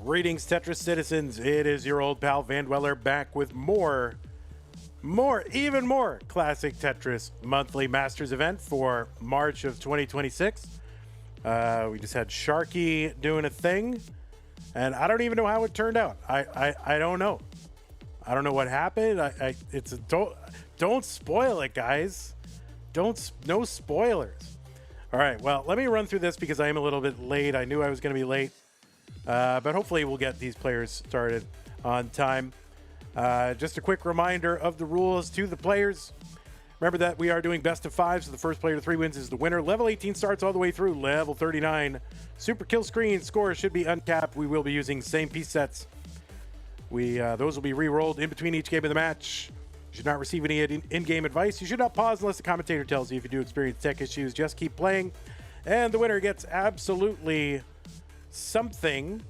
Greetings, Tetris citizens. It is your old pal Van Dweller back with even more classic Tetris monthly Masters event for March of 2026. We just had Sharky doing a thing, and I don't even know how it turned out. I don't know. I don't know what happened. Don't spoil it, guys. No spoilers. All right. Well, let me run through this because I am a little bit late. I knew I was going to be late. But hopefully we'll get these players started on time. Just a quick reminder of the rules to the players. Remember that we are doing best of 5, so the first player to 3 wins is the winner. Level 18 starts all the way through level 39. Super kill screen scores should be uncapped. We will be using same piece sets. Those will be re-rolled in between each game of the match. You should not receive any in-game advice. You should not pause unless the commentator tells you. If you do experience tech issues, just keep playing. And the winner gets absolutely something,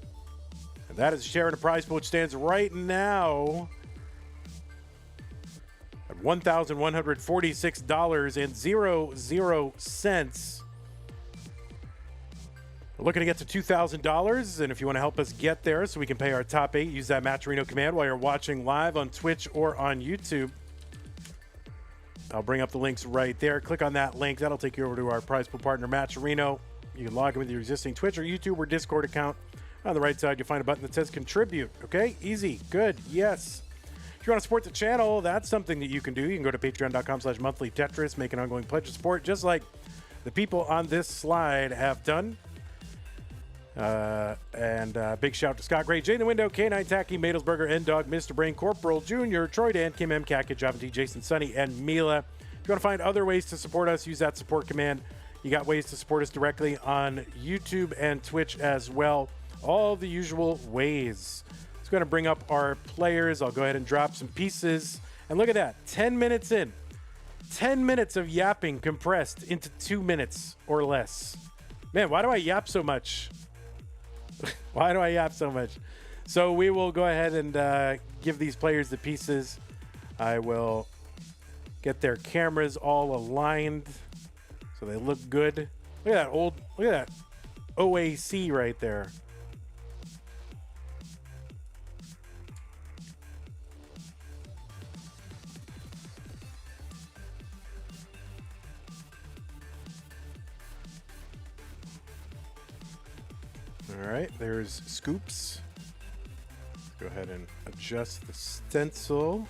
and that is a share in a prize pool, which stands right now at $1,146.00. We're looking to get to $2,000, and if you want to help us get there so we can pay our top 8, use that Matcherino command while you're watching live on Twitch or on YouTube. I'll bring up the links right there. Click on that link. That'll take you over to our prize pool partner, Matcherino. You can log in with your existing Twitch or YouTube or Discord account. On the right side, you'll find a button that says contribute. Okay, easy, good, yes. If you want to support the channel, that's something that you can do. You can go to patreon.com/monthly Tetris, make an ongoing pledge of support, just like the people on this slide have done. Big shout to Scott Gray, Jay in the Window, K9 Tacky, Madelsberger, N-Dog, Mr. Brain, Corporal Jr., Troy Dan, Kim M, Kakit, Java T, Jason Sunny, and Mila. If you want to find other ways to support us, use that support command. You got ways to support us directly on YouTube and Twitch as well. All the usual ways. It's going to bring up our players. I'll go ahead and drop some pieces. And look at that. 10 minutes in. 10 minutes of yapping compressed into 2 minutes or less. Man, why do I yap so much? Why do I yap so much? So we will go ahead and give these players the pieces. I will get their cameras all aligned so they look good. Look at that OAC right there. All right, there's Scoops. Let's go ahead and adjust the stencil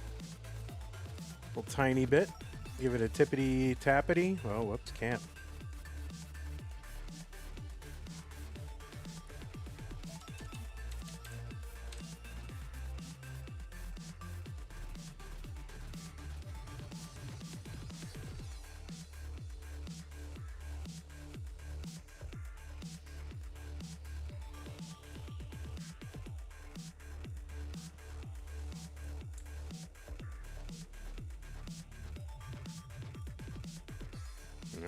a little tiny bit. Give it a tippity tappity. Oh, whoops, can't.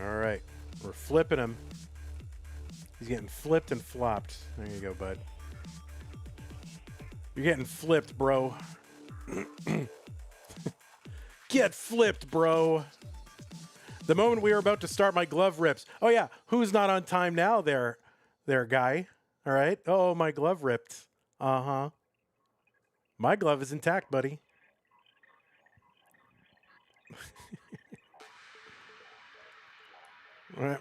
All right, we're flipping him. He's getting flipped and flopped. There you go, bud. You're getting flipped, bro. Get flipped, bro. The moment we are about to start, my glove rips. Oh, yeah. Who's not on time now there, guy? All right. Oh, my glove ripped. Uh-huh. My glove is intact, buddy. All right.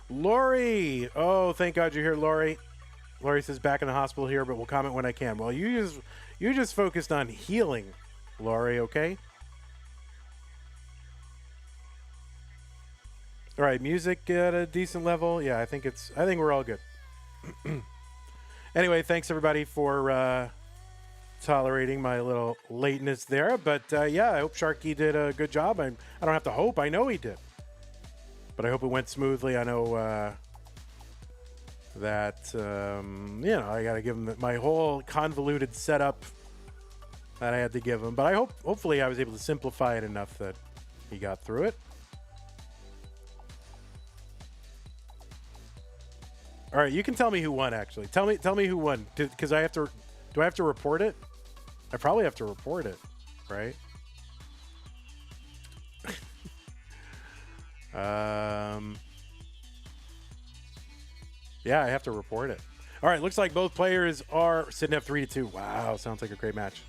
Lori. Oh, thank God you're here, Lori. Lori says back in the hospital here, but will comment when I can. Well, you just focused on healing, Lori, okay? All right, music at a decent level. Yeah, I think we're all good. Anyway, thanks everybody for tolerating my little lateness there. But yeah, I hope Sharky did a good job. I don't have to hope. I know he did. But I hope it went smoothly. I know that, I got to give him my whole convoluted setup that I had to give him. But hopefully I was able to simplify it enough that he got through it. All right, you can tell me who won. Actually, tell me who won, because I have to. Do I have to report it? I probably have to report it, right? Yeah, I have to report it. All right, looks like both players are sitting up 3-2. Wow, sounds like a great match.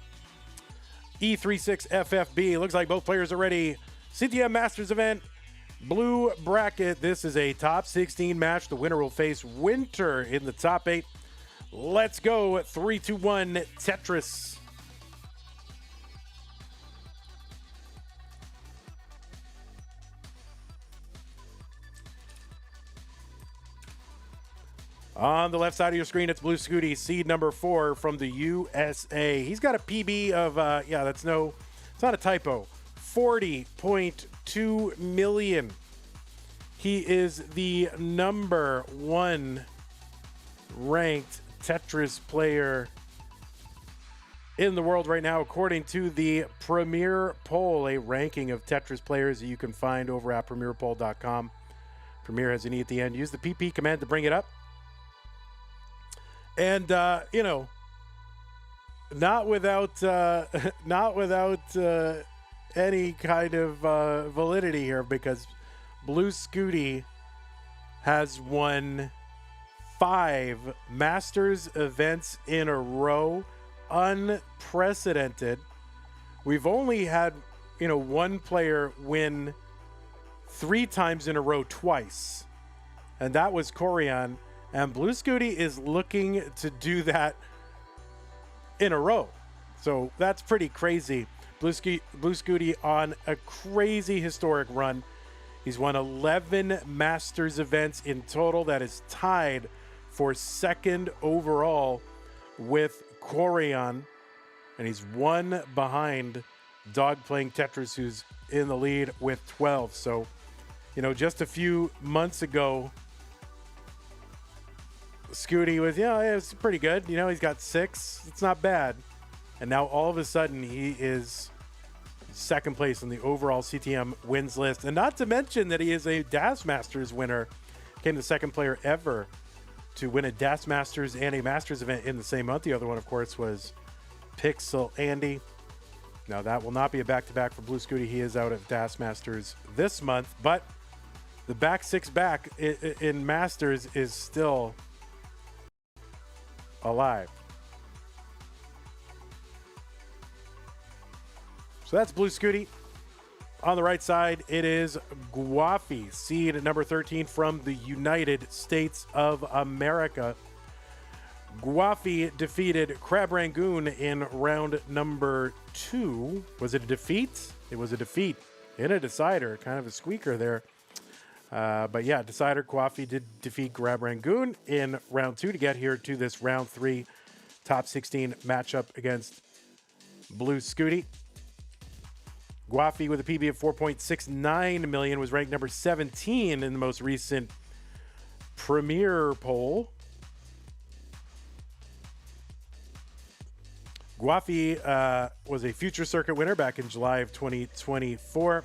E36 FFB. Looks like both players are ready. CTM Masters event. Blue bracket. This is a top 16 match. The winner will face Winter in the top 8. Let's go. 3, 2, 1. Tetris. On the left side of your screen, it's Bluescuti, seed number 4 from the USA. He's got a PB of, yeah, it's not a typo, 40.2 million. He is the number 1 ranked Tetris player in the world right now, according to the Premier Poll, a ranking of Tetris players that you can find over at premierpoll.com. Premier has an E at the end. Use the PP command to bring it up. And, you know, not without any kind of validity here, because Bluescuti has won 5 Masters events in a row. Unprecedented. We've only had, you know, one player win 3 times in a row twice, and that was Corian. And Bluescuti is looking to do that in a row. So that's pretty crazy. Bluescuti on a crazy historic run. He's won 11 Masters events in total. That is tied for 2nd overall with Corian. And he's 1 behind Dog Playing Tetris, who's in the lead with 12. So, you know, just a few months ago, Scooty was, yeah, it's pretty good. You know, he's got 6. It's not bad. And now all of a sudden he is 2nd place in the overall CTM wins list. And not to mention that he is a DAS Masters winner. Became the 2nd player ever to win a DAS Masters and a Masters event in the same month. The other one, of course, was Pixel Andy. Now, that will not be a back-to-back for Bluescuti. He is out at DAS Masters this month. But the back 6 back in Masters is still alive. So that's Bluescuti. On the right side, it is Gwafey, seed number 13 from the United States of America. Gwafey defeated Crab Rangoon in round number 2. Was it a defeat? It was a defeat in a decider, kind of a squeaker there. But yeah, decider Gwafey did defeat Crab Rangoon in round 2 to get here to this round 3 top 16 matchup against Bluescuti. Gwafey with a PB of 4.69 million was ranked number 17 in the most recent Premier Poll. Gwafey was a Future Circuit winner back in July of 2024.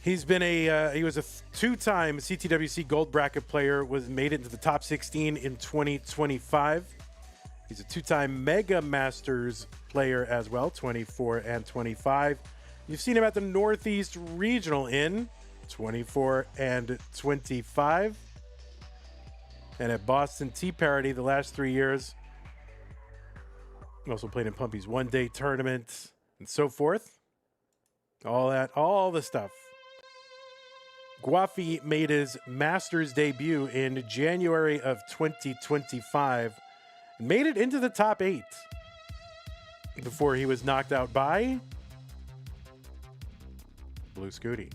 He's been he was a 2-time CTWC Gold Bracket player, made it into the top 16 in 2025. He's a 2-time Mega Masters player as well, 24 and 25. You've seen him at the Northeast Regional in 24 and 25. And at Boston Tea Parity the last 3 years. Also played in Pumpy's one-day tournament and so forth. All the stuff. Gwafey made his Masters debut in January of 2025 and made it into the top 8 before he was knocked out by Bluescuti.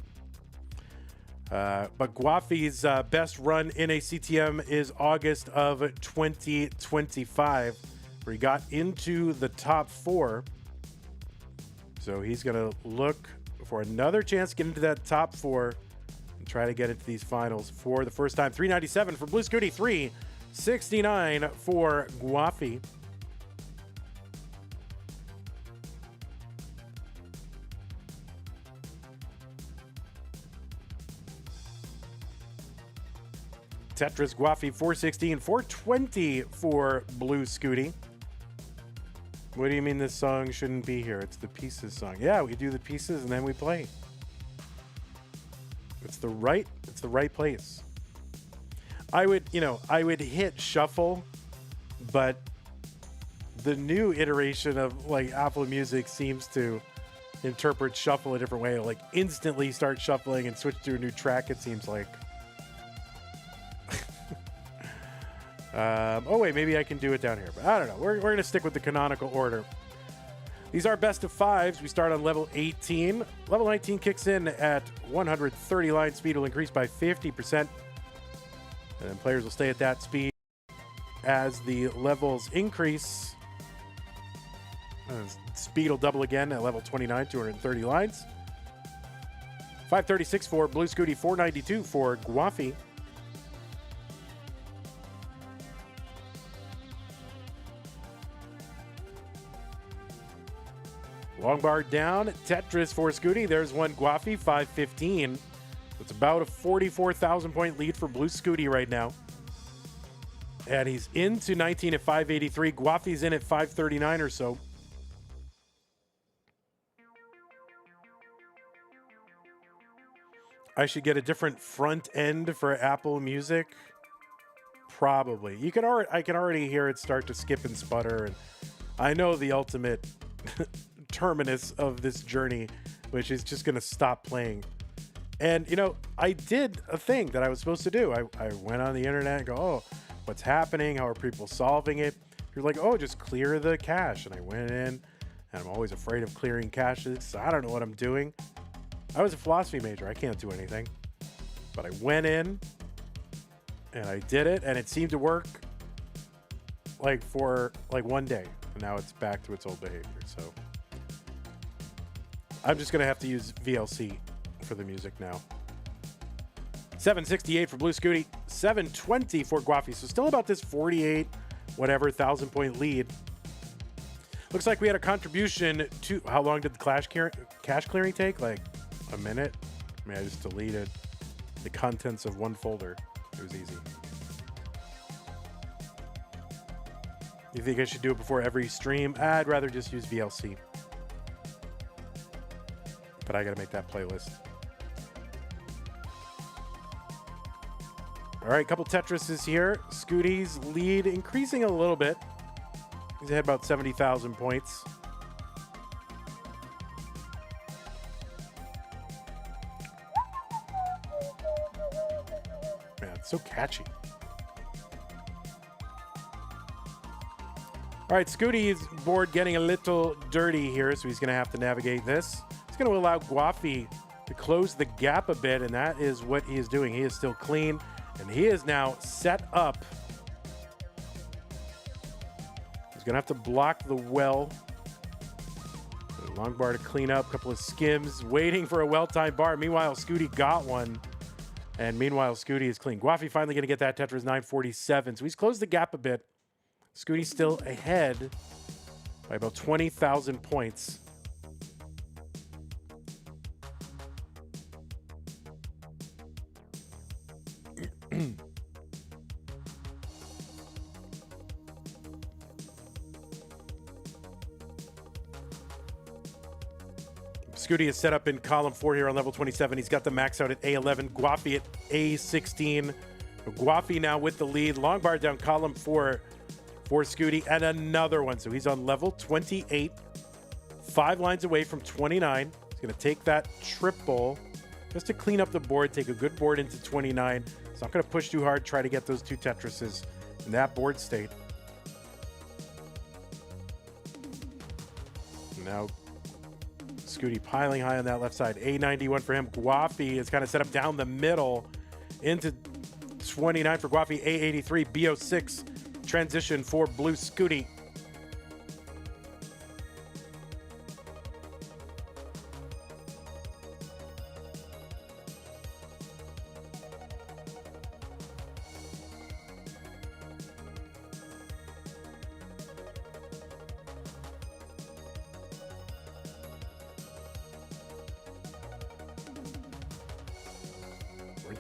But Gwafey's best run in a CTM is August of 2025, where he got into the top 4. So he's going to look for another chance to get into that top 4 and try to get into these finals for the first time. 397 for Bluescuti, 369 for Gwafey. Tetris, Gwafey, 416, 420 for Bluescuti. What do you mean this song shouldn't be here? It's the pieces song. Yeah, we do the pieces and then we play. It's the right place. I would hit shuffle, but the new iteration of like Apple Music seems to interpret shuffle a different way. Like instantly start shuffling and switch to a new track, it seems like. Oh wait, maybe I can do it down here, but I don't know. We're going to stick with the canonical order. These are best of fives. We start on level 18. Level 19 kicks in at 130 line. Speed will increase by 50%. And then players will stay at that speed as the levels increase. Speed will double again at level 29, 230 lines. 536 for Bluescuti, 492 for Gwafey. Long bar down, Tetris for Scooty. There's one Gwafey, 515. It's about a 44,000 point lead for Bluescuti right now. And he's into 19 at 583. Gwafey's in at 539 or so. I should get a different front end for Apple Music. Probably. I can already hear it start to skip and sputter. And I know the ultimate terminus of this journey, which is just going to stop playing. And, you know, I did a thing that I was supposed to do. I went on the internet and go, oh, what's happening? How are people solving it? You're like, oh, just clear the cache. And I went in, and I'm always afraid of clearing caches, so I don't know what I'm doing. I was a philosophy major. I can't do anything. But I went in, and I did it, and it seemed to work like for like one day. And now it's back to its old behavior, so I'm just going to have to use VLC for the music now. 768 for Bluescuti, 720 for Gwafey. So still about this 48, whatever, 1,000 point lead. Looks like we had a contribution to, how long did the cache clearing take? Like a minute? I mean, I just deleted the contents of one folder. It was easy. You think I should do it before every stream? I'd rather just use VLC. But I got to make that playlist. All right, couple Tetrises here. Scooty's lead increasing a little bit. He's ahead about 70,000 points. Man, it's so catchy. All right, Scooty's board getting a little dirty here, so he's going to have to navigate this. He's going to allow Gwafey to close the gap a bit, and that is what he is doing. He is still clean, and he is now set up. He's going to have to block the well. Long bar to clean up, a couple of skims, waiting for a well-timed bar. Meanwhile, Scooty got one, and meanwhile, Scooty is clean. Gwafey finally going to get that Tetris 947, so he's closed the gap a bit. Scooty's still ahead by about 20,000 points. Scooty is set up in column 4 here on level 27. He's got the max out at A11. Gwafey at A16. Gwafey now with the lead. Long bar down column 4 for Scooty, and another one. So he's on level 28. 5 lines away from 29. He's going to take that triple just to clean up the board, take a good board into 29. He's not going to push too hard, try to get those 2 Tetrises in that board state. Now Scooty piling high on that left side. A91 for him. Gwafey is kind of set up down the middle into 29 for Gwafey. A83, B06 transition for Bluescuti.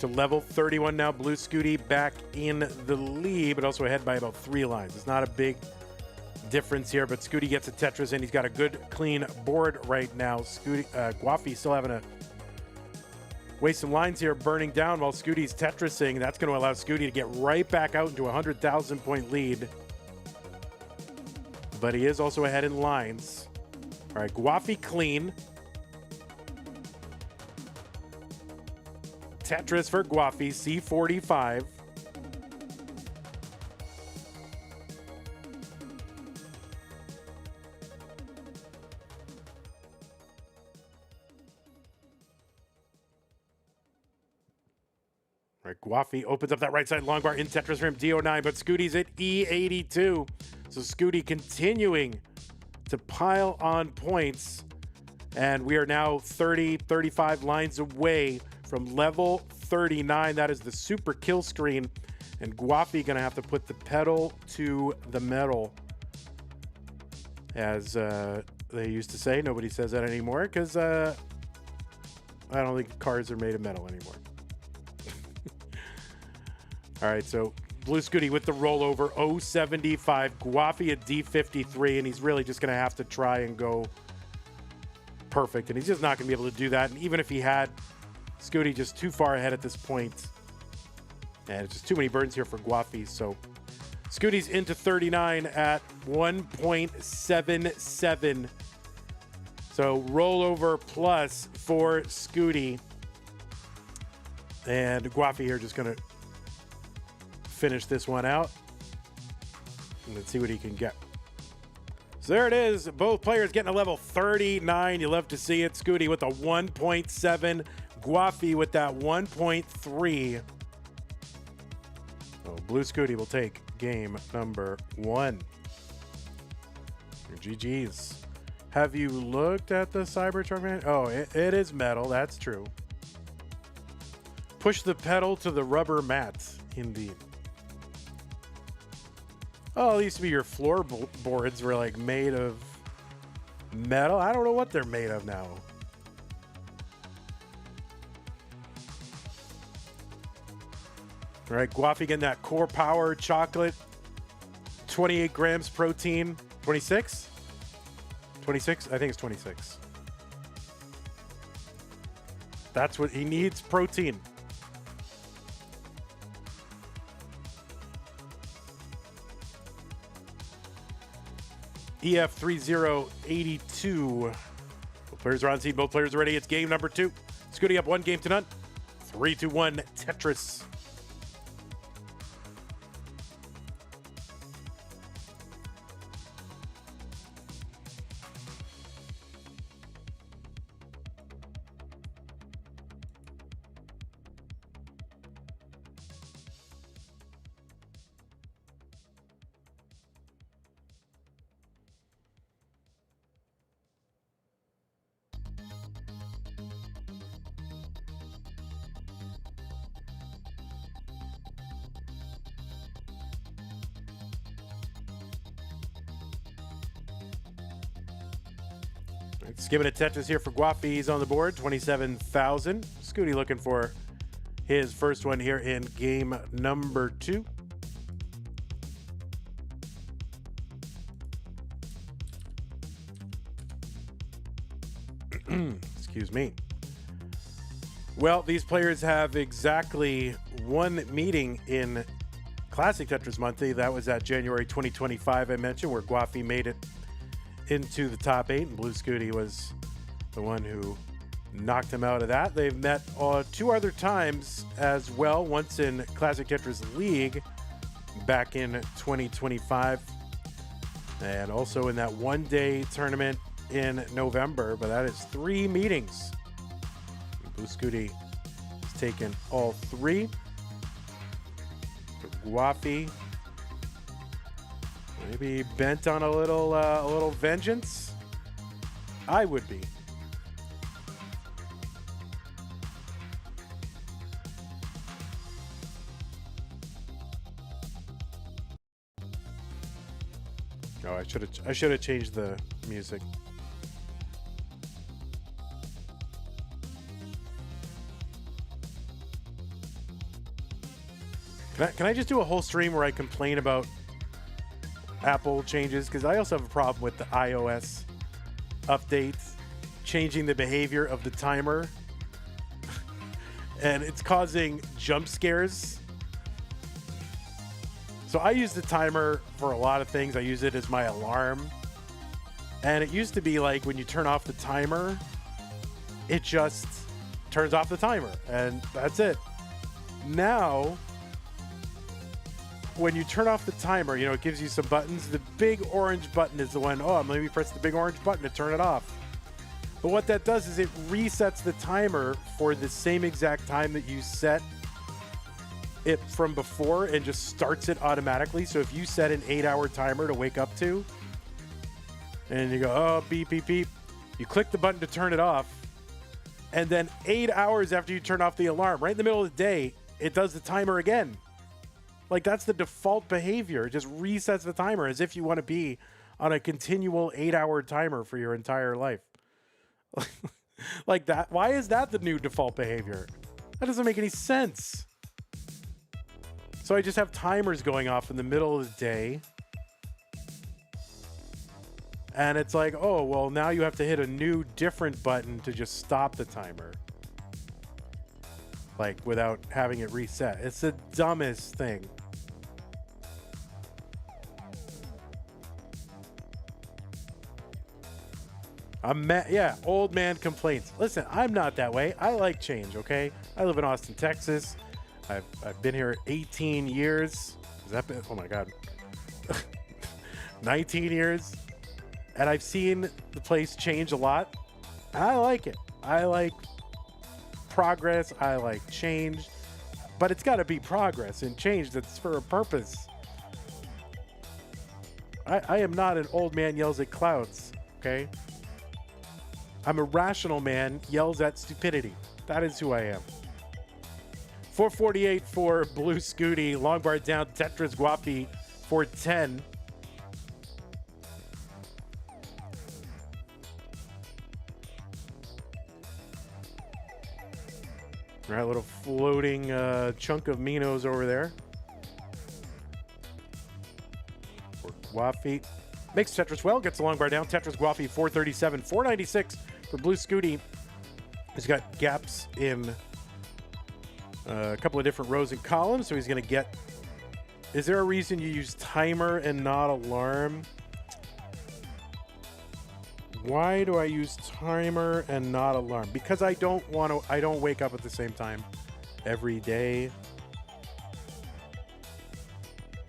to level 31 now. Bluescuti back in the lead, but also ahead by about 3 lines. It's not a big difference here, but Scooty gets a Tetris, and he's got a good, clean board right now. Gwafey still having to waste some lines here, burning down while Scooty's Tetrising. That's going to allow Scooty to get right back out into a 100,000-point lead. But he is also ahead in lines. All right, Gwafey clean. Tetris for Gwafey, C45. All right, Gwafey opens up that right side long bar in Tetris for him, D09, but Scooty's at E82. So Scooty continuing to pile on points. And we are now 35 lines away from level 39. That is the super kill screen. And Gwafey gonna have to put the pedal to the metal. As they used to say, nobody says that anymore because I don't think cars are made of metal anymore. All right, so Bluescuti with the rollover, 075. Gwafey at D53, and he's really just going to have to try and go perfect, and he's just not going to be able to do that. And even if he had, Scooty just too far ahead at this point. And it's just too many burns here for Gwafey, so Scooty's into 39 at 1.77. So rollover plus for Scooty. And Gwafey here just going to finish this one out. And let's see what he can get. So there it is. Both players getting a level 39. You love to see it. Scooty with a 1.7. Gwafey with that 1.3. So Bluescuti will take game number 1. GG's. Have you looked at the Cybertruck man? Oh, it is metal. That's true. Push the pedal to the rubber mats. Indeed. Oh, it used to be your floorboards were like made of metal. I don't know what they're made of now. All right, Gwafey getting that core power chocolate. 28 grams protein. 26? 26? I think it's 26. That's what he needs, protein. EF3082. Both players are on seed. Both players are ready. It's game number 2. Scooty up 1 game to none. 3-1 Tetris. Let's give it a Tetris here for Gwafey. He's on the board, 27,000. Scooty looking for his first one here in game number 2. Excuse me. Well, these players have exactly 1 meeting in Classic Tetris Monthly. That was at January 2025, I mentioned, where Gwafey made it into the top 8, and Bluescuti was the one who knocked him out of that. They've met 2 other times as well, once in Classic Tetris League back in 2025, and also in that one-day tournament in November, but that is 3 meetings. Bluescuti has taken all 3. Gwafey maybe bent on a little vengeance. I would be. Oh, I should have changed the music. Can I just do a whole stream where I complain about Apple changes? Because I also have a problem with the iOS updates changing the behavior of the timer. And it's causing jump scares. So I use the timer for a lot of things. I use it as my alarm. And it used to be like when you turn off the timer, it just turns off the timer and that's it. Now, when you turn off the timer, you know, it gives you some buttons. The big orange button is the one, oh, maybe press the big orange button to turn it off. But what that does is it resets the timer for the same exact time that you set it from before and just starts it automatically. So if you set an 8-hour timer to wake up to, and you go, oh, beep, beep, beep, you click the button to turn it off, and then 8 hours after you turn off the alarm, right in the middle of the day, it does the timer again. Like, that's the default behavior. It just resets the timer as if you want to be on a continual 8-hour timer for your entire life. Like that. Why is that the new default behavior? That doesn't make any sense. So I just have timers going off in the middle of the day. And it's like, oh, well, now you have to hit a new, different button to just stop the timer. Like, without having it reset. It's the dumbest thing. Yeah, old man complaints. Listen, I'm not that way. I like change, okay? I live in Austin, Texas. I've been here 18 years. Has that been? Oh, my God. 19 years. And I've seen the place change a lot. And I like it. I like progress. I like change. But it's got to be progress and change that's for a purpose. I am not an old man yells at clouds, okay? I'm a rational man yells at stupidity. That is who I am. 448 for Bluescuti. Long bar down. Tetris Gwafey 410. All right, a little floating chunk of Minos over there. For Gwafey. Makes Tetris well. Gets the long bar down. Tetris Gwafey 437. 496 for Bluescuti. He's got gaps in a couple of different rows and columns, so he's going to get... Is there a reason you use timer and not alarm? Why do I use timer and not alarm? Because I don't wake up at the same time every day.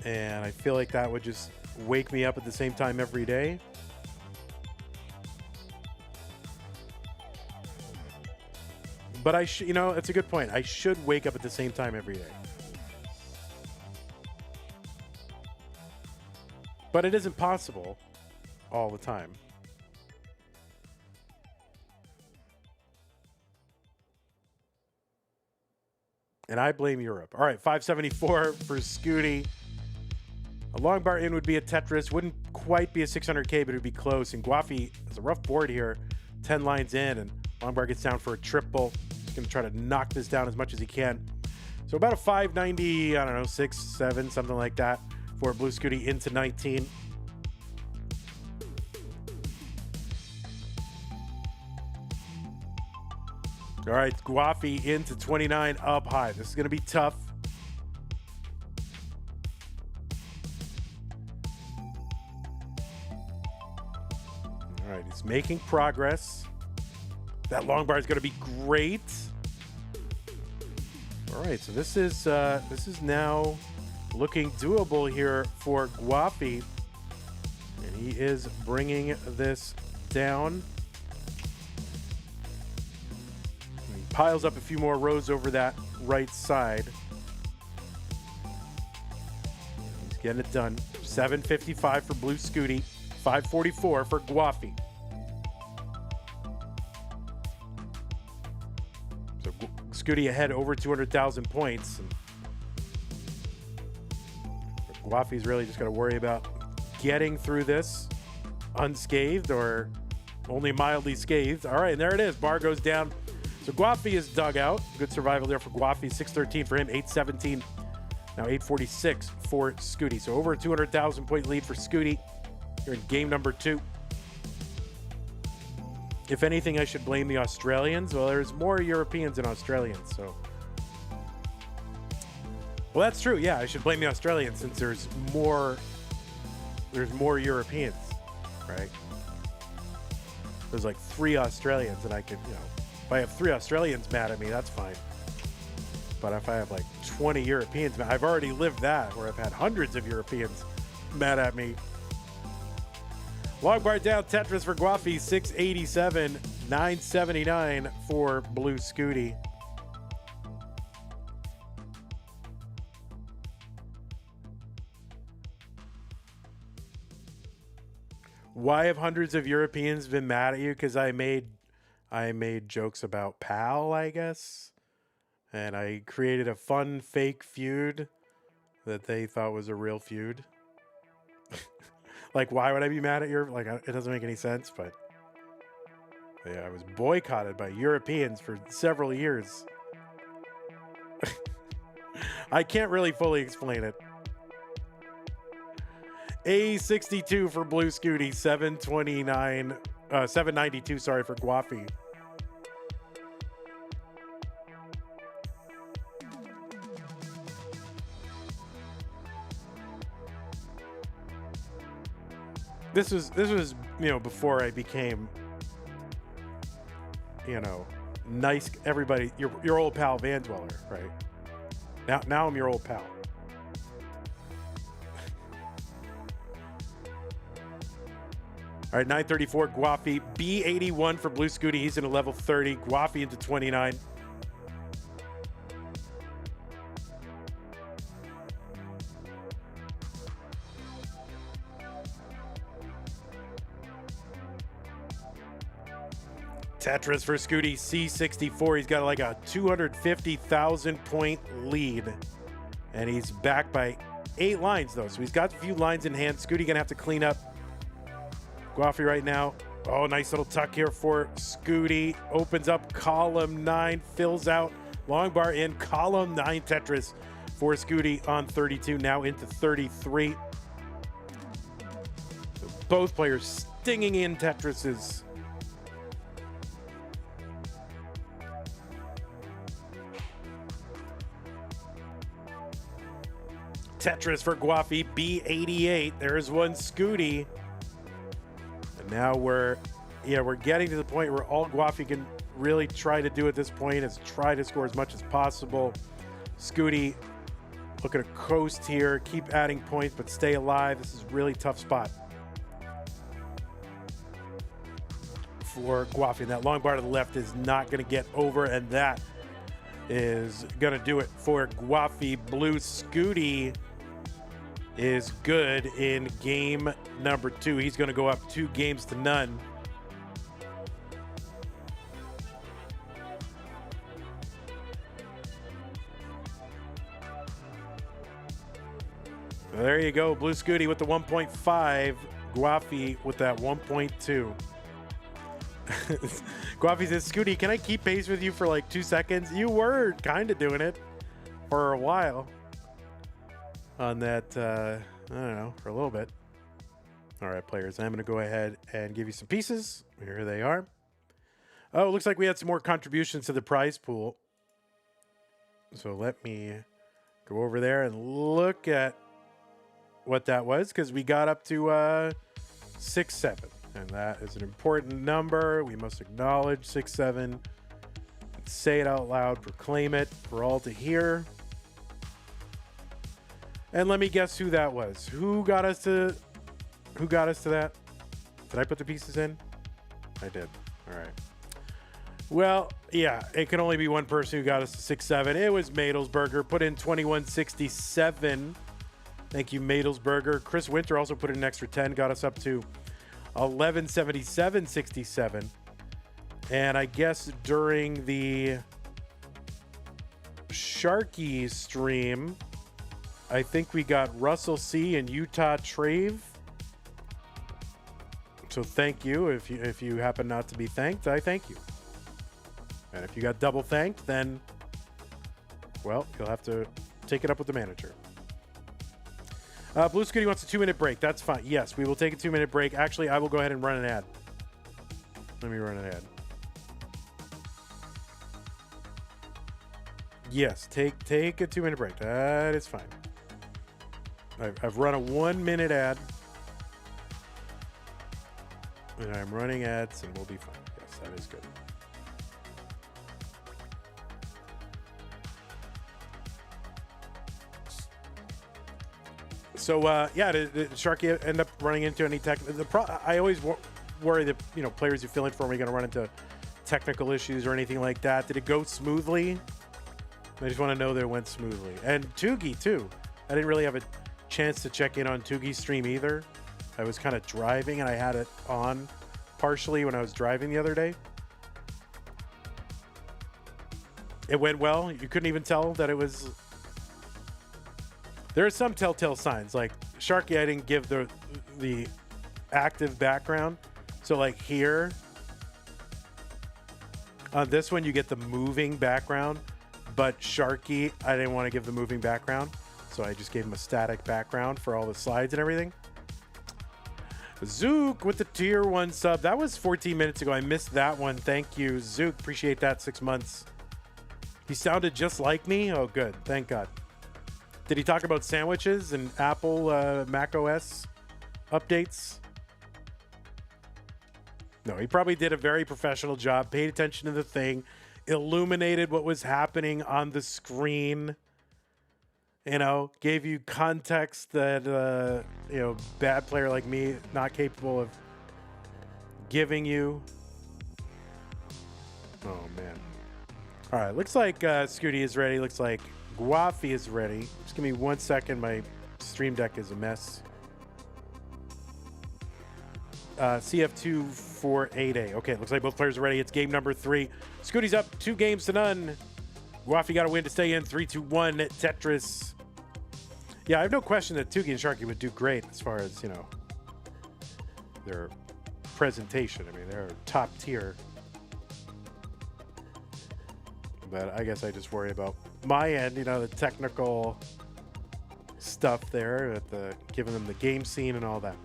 And I feel like that would just wake me up at the same time every day. But it's a good point. I should wake up at the same time every day. But it isn't possible all the time. And I blame Europe. All right, 574 for Scooty. A long bar in would be a Tetris. Wouldn't quite be a 600K, but it would be close. And Gwafey has a rough board here. 10 lines in, and long bar gets down for a triple. He's going to try to knock this down as much as he can. So about a 590, I don't know, 6, 7, something like that for Bluescuti into 19. All right, Gwafey into 29 up high. This is going to be tough. All right, he's making progress. That long bar is going to be great. All right, so this is now looking doable here for Gwafey, and he is bringing this down. Piles up a few more rows over that right side. He's getting it done. 755 for Bluescuti, 544 for Gwafey. So Scooty ahead over 200,000 points. And Gwafey's really just got to worry about getting through this unscathed or only mildly scathed. All right, and there it is. Bar goes down. So Gwafey is dug out. Good survival there for Gwafey. 613 for him, 817 Now 846 for Scooty. So over a 200,000 point lead for Scooty. You're in game number 2. If anything, I should blame the Australians. Well, there's more Europeans than Australians, so. Well, that's true. Yeah, I should blame the Australians since there's more Europeans, right? There's like 3 Australians, and I could, if I have 3 Australians mad at me, that's fine. But if I have like 20 Europeans, I've already lived that, where I've had hundreds of Europeans mad at me. Long bar down, Tetris for Gwafey, 687, 979 for Bluescuti. Why have hundreds of Europeans been mad at you? Because I made jokes about PAL, I guess. And I created a fun fake feud that they thought was a real feud. Like, why would I be mad at Europe? Like, it doesn't make any sense, but yeah, I was boycotted by Europeans for several years. I can't really fully explain it. A62 for Bluescuti, 792, sorry, for Gwafey. This was before I became nice everybody, your old pal Van Dweller, right? Now I'm your old pal. All right, 934 Gwafey, B81 for Bluescuti. He's in a level 30. Gwafey into 29. Tetris for Scooty, C64. He's got like a 250,000 point lead. And he's back by 8 lines, though. So he's got a few lines in hand. Scooty gonna have to clean up. Gwafey right now. Oh, nice little tuck here for Scooty. Opens up column 9, fills out. Long bar in, column 9 Tetris for Scooty on 32, now into 33. So both players stinging in Tetris's. Tetris for Gwafey, B88. There's one Scooty. And now we're getting to the point where all Gwafey can really try to do at this point is try to score as much as possible. Scooty looking to coast here, keep adding points, but stay alive. This is a really tough spot for Gwafey. And that long bar to the left is not going to get over, and that is going to do it for Gwafey. Bluescuti is good in game number 2. He's going to go up 2 games to none. There you go. Bluescuti with the 1.5. Gwafey with that 1.2. Gwafey says, Scooty, can I keep pace with you for like 2 seconds? You were kind of doing it for a while on that, I don't know, for a little bit. All right, players, I'm going to go ahead and give you some pieces. Here they are. Oh, it looks like we had some more contributions to the prize pool. So let me go over there and look at what that was, because we got up to 6-7. And that is an important number. We must acknowledge 6-7. Say it out loud, proclaim it for all to hear. And let me guess who that was. Who got us to that? Did I put the pieces in? I did. All right. Well, yeah, it can only be one person who got us to 6-7. It was Madelsberger. Put in 2167. Thank you, Madelsberger. Chris Winter also put in an extra 10, got us up to 1177.67. And I guess during the Sharky stream, I think we got Russell C and Utah Trave. So thank you. If you happen not to be thanked, I thank you. And if you got double thanked, then, well, you'll have to take it up with the manager. Blue Scooty wants a 2-minute break. That's fine. Yes, we will take a 2-minute break. Actually, I will go ahead and run an ad. Let me run an ad. Yes, take a 2-minute break. That is fine. I've run a 1-minute ad. And I'm running ads and we'll be fine. Yes, that is good. So, did Sharky end up running into any tech? I always worry that, players who fill in for me are going to run into technical issues or anything like that. Did it go smoothly? I just want to know that it went smoothly. And Tugi, too. I didn't really have a chance to check in on Tugi's stream either. I was kind of driving and I had it on partially when I was driving the other day. It went well. You couldn't even tell that it was... There are some telltale signs. Like, Sharky, I didn't give the active background. So, like, here, on this one, you get the moving background. But Sharky, I didn't want to give the moving background. So I just gave him a static background for all the slides and everything. Zook with the tier 1 sub. That was 14 minutes ago. I missed that one. Thank you, Zook. Appreciate that. 6 months. He sounded just like me. Oh, good. Thank God. Did he talk about sandwiches and Apple Mac OS updates? No, he probably did a very professional job, paid attention to the thing, illuminated what was happening on the screen, gave you context that, bad player like me, not capable of giving you. Oh, man. All right, looks like Scooty is ready. Looks like Gwafey is ready. Just give me 1 second. My stream deck is a mess. CF248A. Okay, looks like both players are ready. It's game number 3. Scooty's up 2-0. Gwafey got a win to stay in. 3-2-1 Tetris. Yeah, I have no question that Tugi and Sharky would do great as far as, their presentation. I mean, they're top tier. But I guess I just worry about my end, the technical stuff there, with giving them the game scene and all that.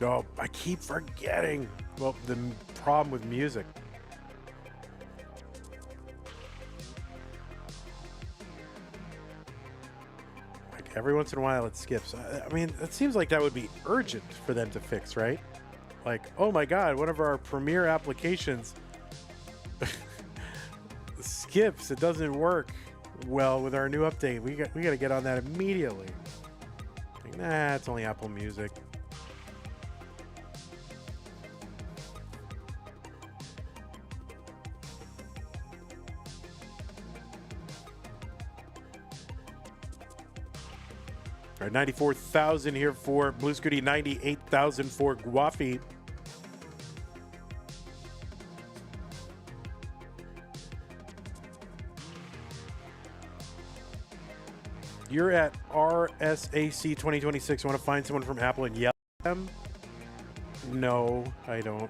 Oh, I keep forgetting. Well, the problem with music. Every once in a while it skips. I mean, it seems like that would be urgent for them to fix, right? Like, oh my God, one of our premier applications skips. It doesn't work well with our new update. We got to get on that immediately. Like, nah, it's only Apple Music. All right, 94,000 here for Bluescuti, 98,000 for Gwafey. You're at RSAC 2026. Want to find someone from Apple and yell at them? No, I don't.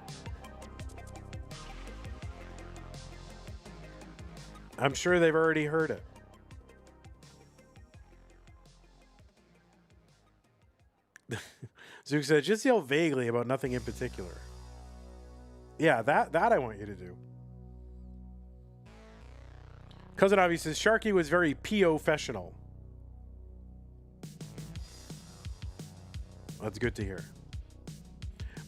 I'm sure they've already heard it. Zook said, just yell vaguely about nothing in particular. Yeah, that I want you to do. Cousin Avi says, Sharky was very professional. That's good to hear.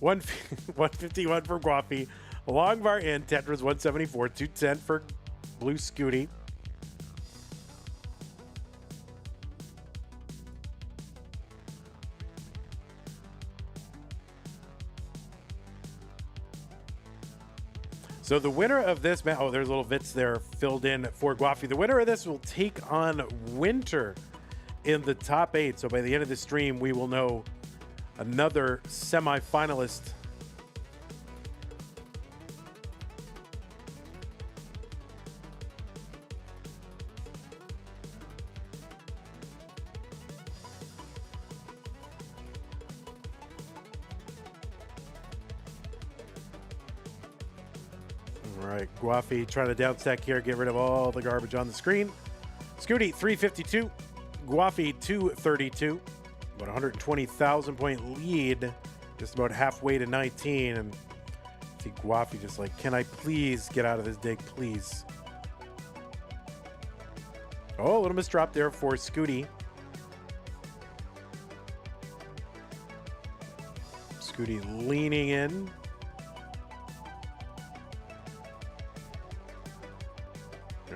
151 for Gwafey. Longvar and Tetris 174. 210 for Bluescuti. So the winner of this match, oh, there's little bits there filled in for Gwafey. The winner of this will take on Winter in the top 8. So by the end of the stream, we will know another semi-finalist. All right, Gwafey trying to downstack here, get rid of all the garbage on the screen. Scooty, 352. Gwafey, 232. About 120,000 point lead, just about halfway to 19. And see Gwafey just like, can I please get out of this dig, please? Oh, a little misdrop there for Scooty. Scooty leaning in.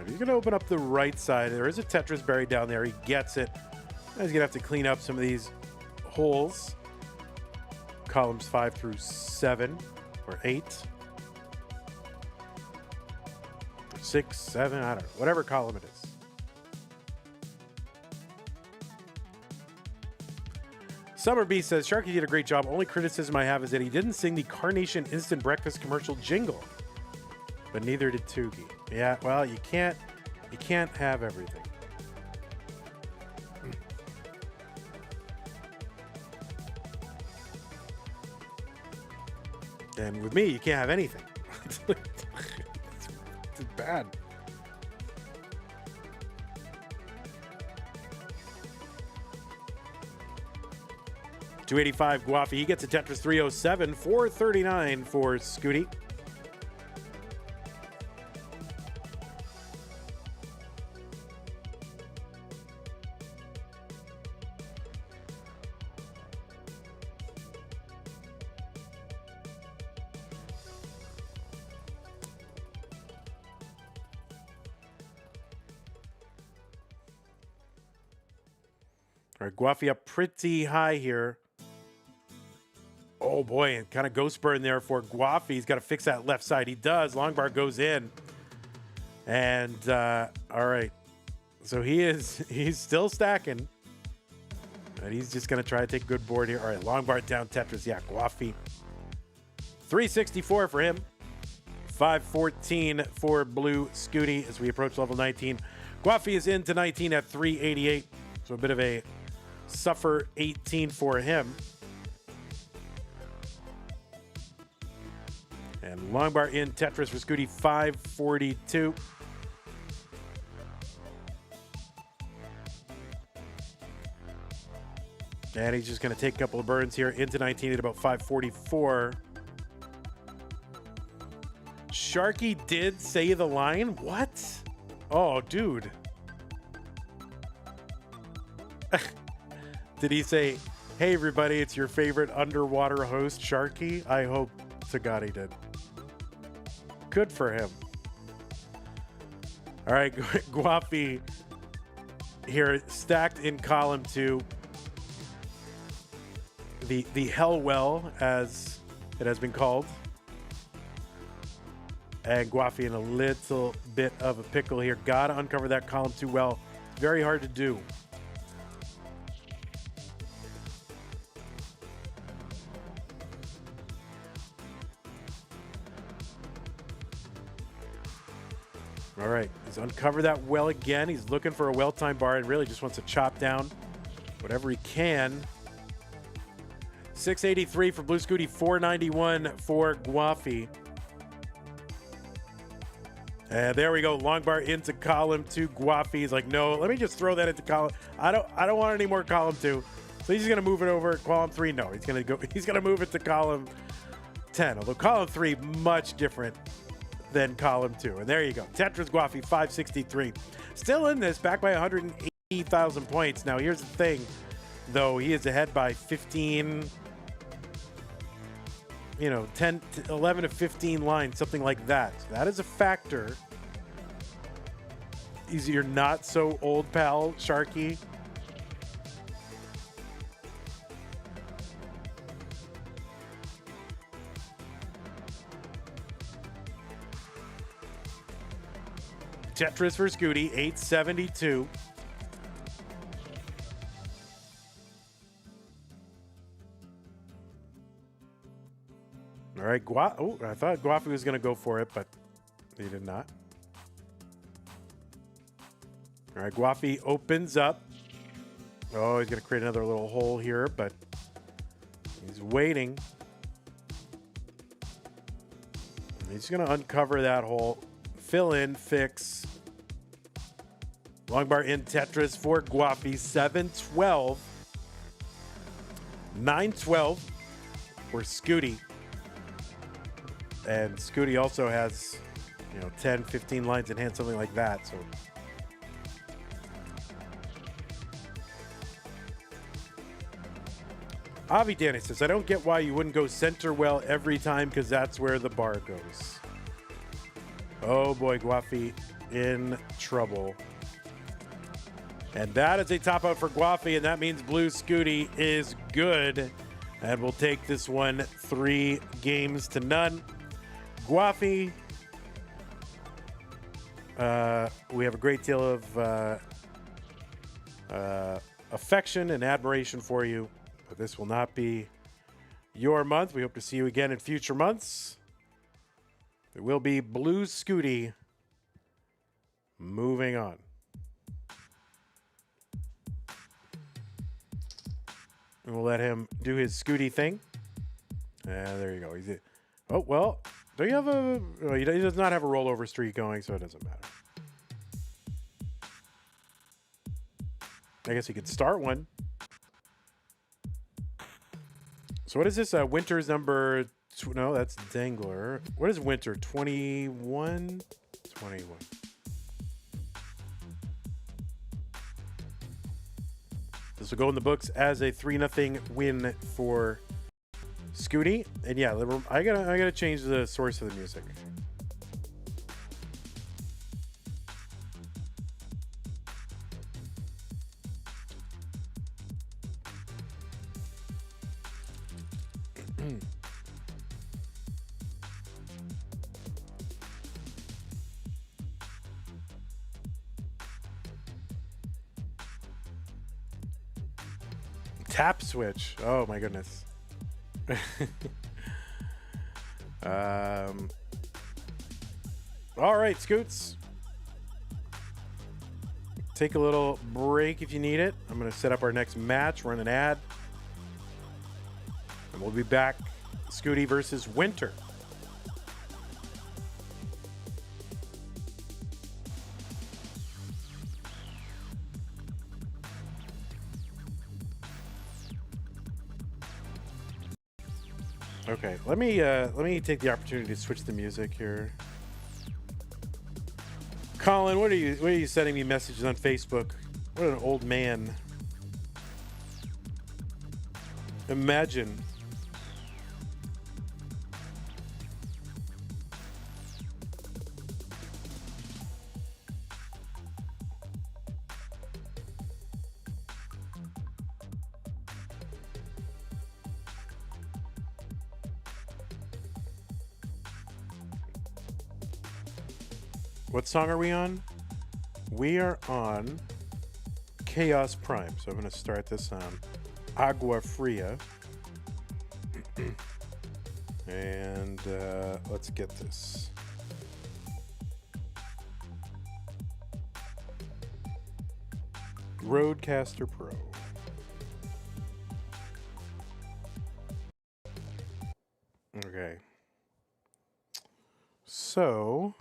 He's going to open up the right side. There is a Tetris buried down there. He gets it. He's going to have to clean up some of these holes. Columns 5 through 7 or 8. 6, 7, I don't know. Whatever column it is. Summer B says, Sharky did a great job. Only criticism I have is that he didn't sing the Carnation Instant Breakfast commercial jingle. But neither did Toogie. Yeah, well, you can't have everything. And with me, you can't have anything. It's bad. $285 Gwafey. He gets a Tetris 307. $439 for Scooty. All right, Gwafey up pretty high here. Oh boy, and kind of ghost burn there for Gwafey. He's got to fix that left side. He does. Long bar goes in. And all right. So he's still stacking. And he's just going to try to take a good board here. All right, long bar down Tetris. Yeah, Gwafey. 364 for him. 514 for Bluescuti as we approach level 19. Gwafey is into 19 at 388. So a bit of a suffer 18 for him. And long bar in Tetris for Scooty, 542. And he's just going to take a couple of burns here into 19 at about 544. Sharky did say the line? What? Oh, dude. Did he say, hey, everybody, it's your favorite underwater host, Sharky? I hope to God he did. Good for him. All right, Gwafey here stacked in column 2. The hell well, as it has been called. And Gwafey in a little bit of a pickle here. Gotta uncover that column 2 well. Very hard to do. All right, he's uncovered that well again. He's looking for a well-timed bar and really just wants to chop down whatever he can. 683 for Bluescuti, 491 for Gwafey. And there we go, long bar into column 2. Gwafey. He's like, no, let me just throw that into column. I don't want any more column 2. So he's gonna move it over column 3. No, he's gonna move it to column 10. Although column 3 much different than column 2. And there you go. Tetris Gwafey, 563. Still in this, back by 180,000 points. Now here's the thing, though, he is ahead by 15, 10, 11 to 15 lines, something like that. So that is a factor. He's your not so old pal, Sharky. Tetris for Scooty, 872. All right, I thought Gwafey was going to go for it, but he did not. All right, Gwafey opens up. Oh, he's going to create another little hole here, but he's waiting. He's going to uncover that hole, fill in, fix. Long bar in Tetris for Gwafey, 7-12. 9-12 for Scooty. And Scooty also has, 10, 15 lines in hand, something like that. So Avi Danny says, I don't get why you wouldn't go center well every time because that's where the bar goes. Oh boy, Gwafey in trouble. And that is a top out for Gwafey, and that means Bluescuti is good. And we'll take this one 3-0. Gwafey, we have a great deal of affection and admiration for you. But this will not be your month. We hope to see you again in future months. It will be Bluescuti moving on. And we'll let him do his Scooty thing. There you go. Oh, well, do you have a... Oh, he does not have a rollover streak going, so it doesn't matter. I guess he could start one. So what is this? Winter's number... No, that's Dangler. What is Winter? 21? 21. This will go in the books as a 3-0 win for Scooty. And yeah, I gotta change the source of the music. Tap switch. Oh my goodness. All right, Scoots. Take a little break if you need it. I'm going to set up our next match, run an ad. And we'll be back. Scooty versus Winter. Okay, let me take the opportunity to switch the music here. Colin, what are you sending me messages on Facebook? What an old man. Imagine. What song are we on? We are on Chaos Prime. So I'm going to start this on Agua Fria. And let's get this. Roadcaster Pro. Okay. So...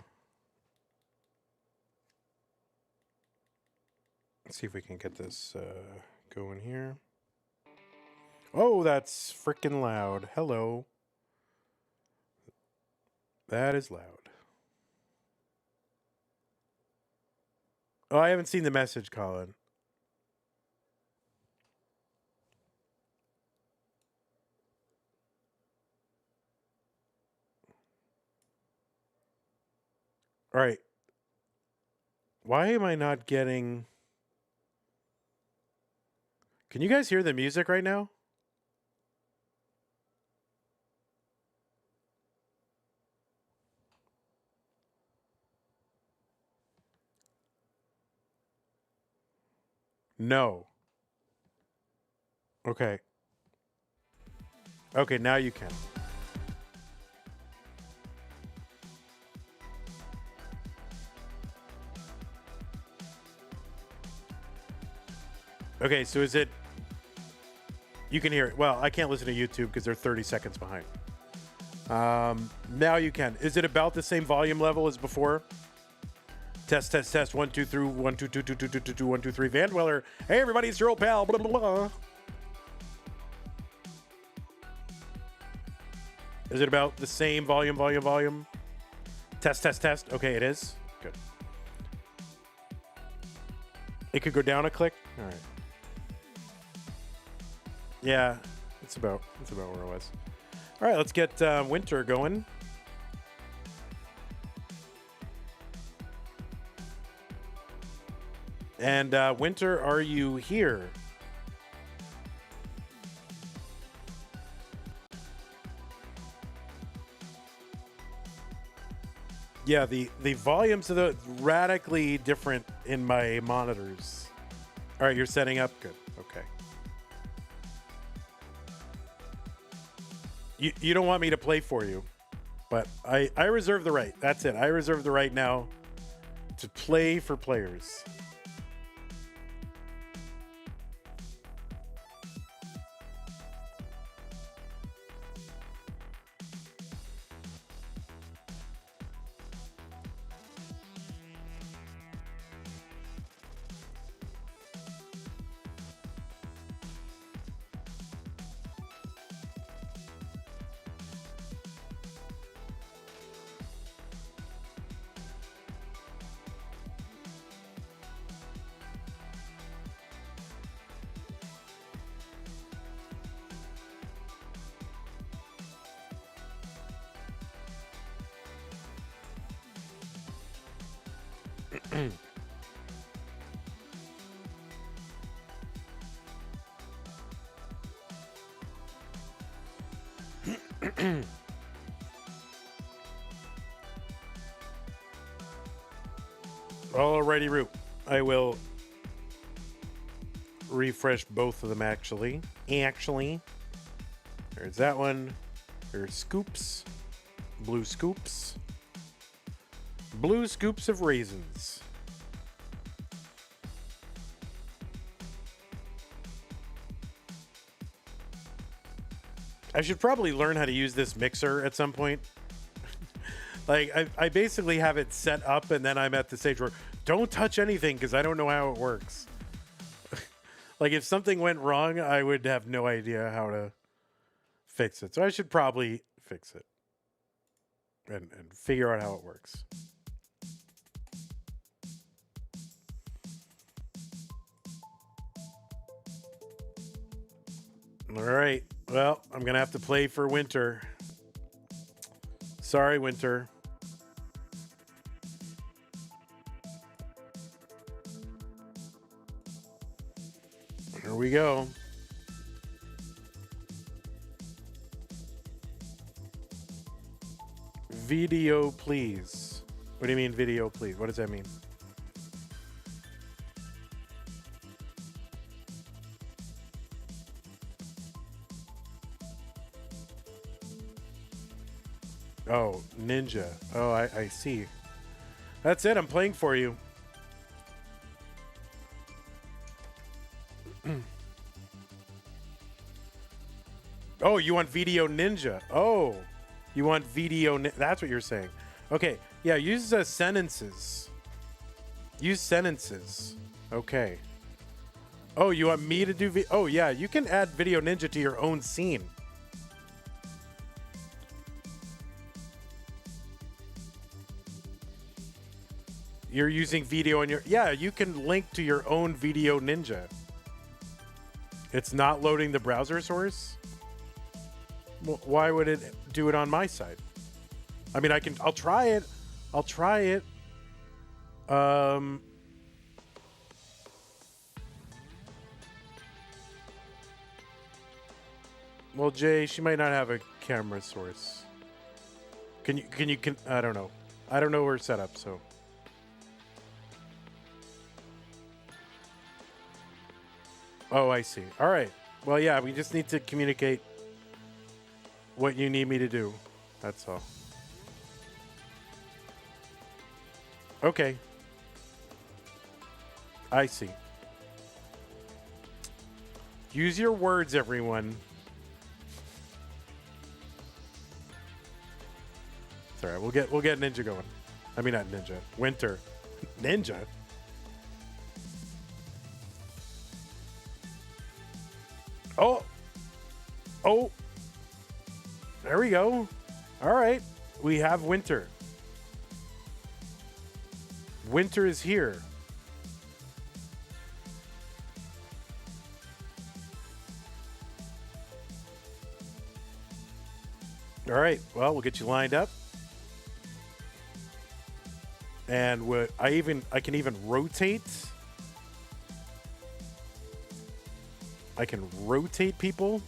let's see if we can get this going here. Oh, that's freaking loud. Hello. That is loud. Oh, I haven't seen the message, Colin. All right. Why am I not getting... Can you guys hear the music right now? No. Okay. Okay, now you can. Okay, so is it... You can hear it. Well, I can't listen to YouTube because they're 30 seconds behind. Now you can. Is it about the same volume level as before? Test, test, test. 1, 2, 3, 1, 2, 2, 2, 2, 2, 2, 2, 1, 2, 3. Van Dweller. Hey, everybody, it's your old pal. Blah, blah, blah. Is it about the same volume? Test, test, test. Okay, it is. Good. It could go down a click. All right. Yeah, it's about where it was. All right, let's get Winter going. And Winter, are you here? Yeah, the volumes are the radically different in my monitors. All right, you're setting up? Good. Okay. You don't want me to play for you, but I reserve the right. That's it. I reserve the right now to play for players. Alrighty, Root. I will refresh both of them actually. There's that one. There's scoops. Blue scoops. Blue scoops of raisins. I should probably learn how to use this mixer at some point. Like, I basically have it set up, and then I'm at the stage where don't touch anything because I don't know how it works. Like, if something went wrong, I would have no idea how to fix it. So I should probably fix it and figure out how it works. All right. Well, I'm going to have to play for Winter. Sorry, Winter. Here we go. Video, please. What do you mean, video, please? What does that mean? Oh, Ninja. Oh, I see. That's it. I'm playing for you. Oh, you want Video Ninja. Oh, you want Video... That's what you're saying. Okay. Yeah, use sentences. Use sentences. Okay. Oh, you want me to do... Oh, yeah, you can add Video Ninja to your own scene. You're using video on your... Yeah, you can link to your own Video Ninja. It's not loading the browser source? Well, why would it do it on my side? I mean, I'll try it. I'll try it. Well, Jay, she might not have a camera source. Can I don't know. I don't know her setup, so... Oh, I see. All right. Well, yeah, we just need to communicate what you need me to do. That's all. Okay. I see. Use your words, everyone. It's all right. We'll get Ninja going. I mean, not Ninja. Winter. Ninja. Oh. Oh. There we go. All right. We have winter. Winter is here. All right. Well, we'll get you lined up. And I can even rotate. I can rotate people.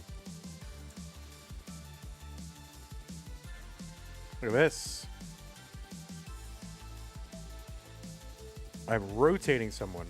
Look at this. I'm rotating someone.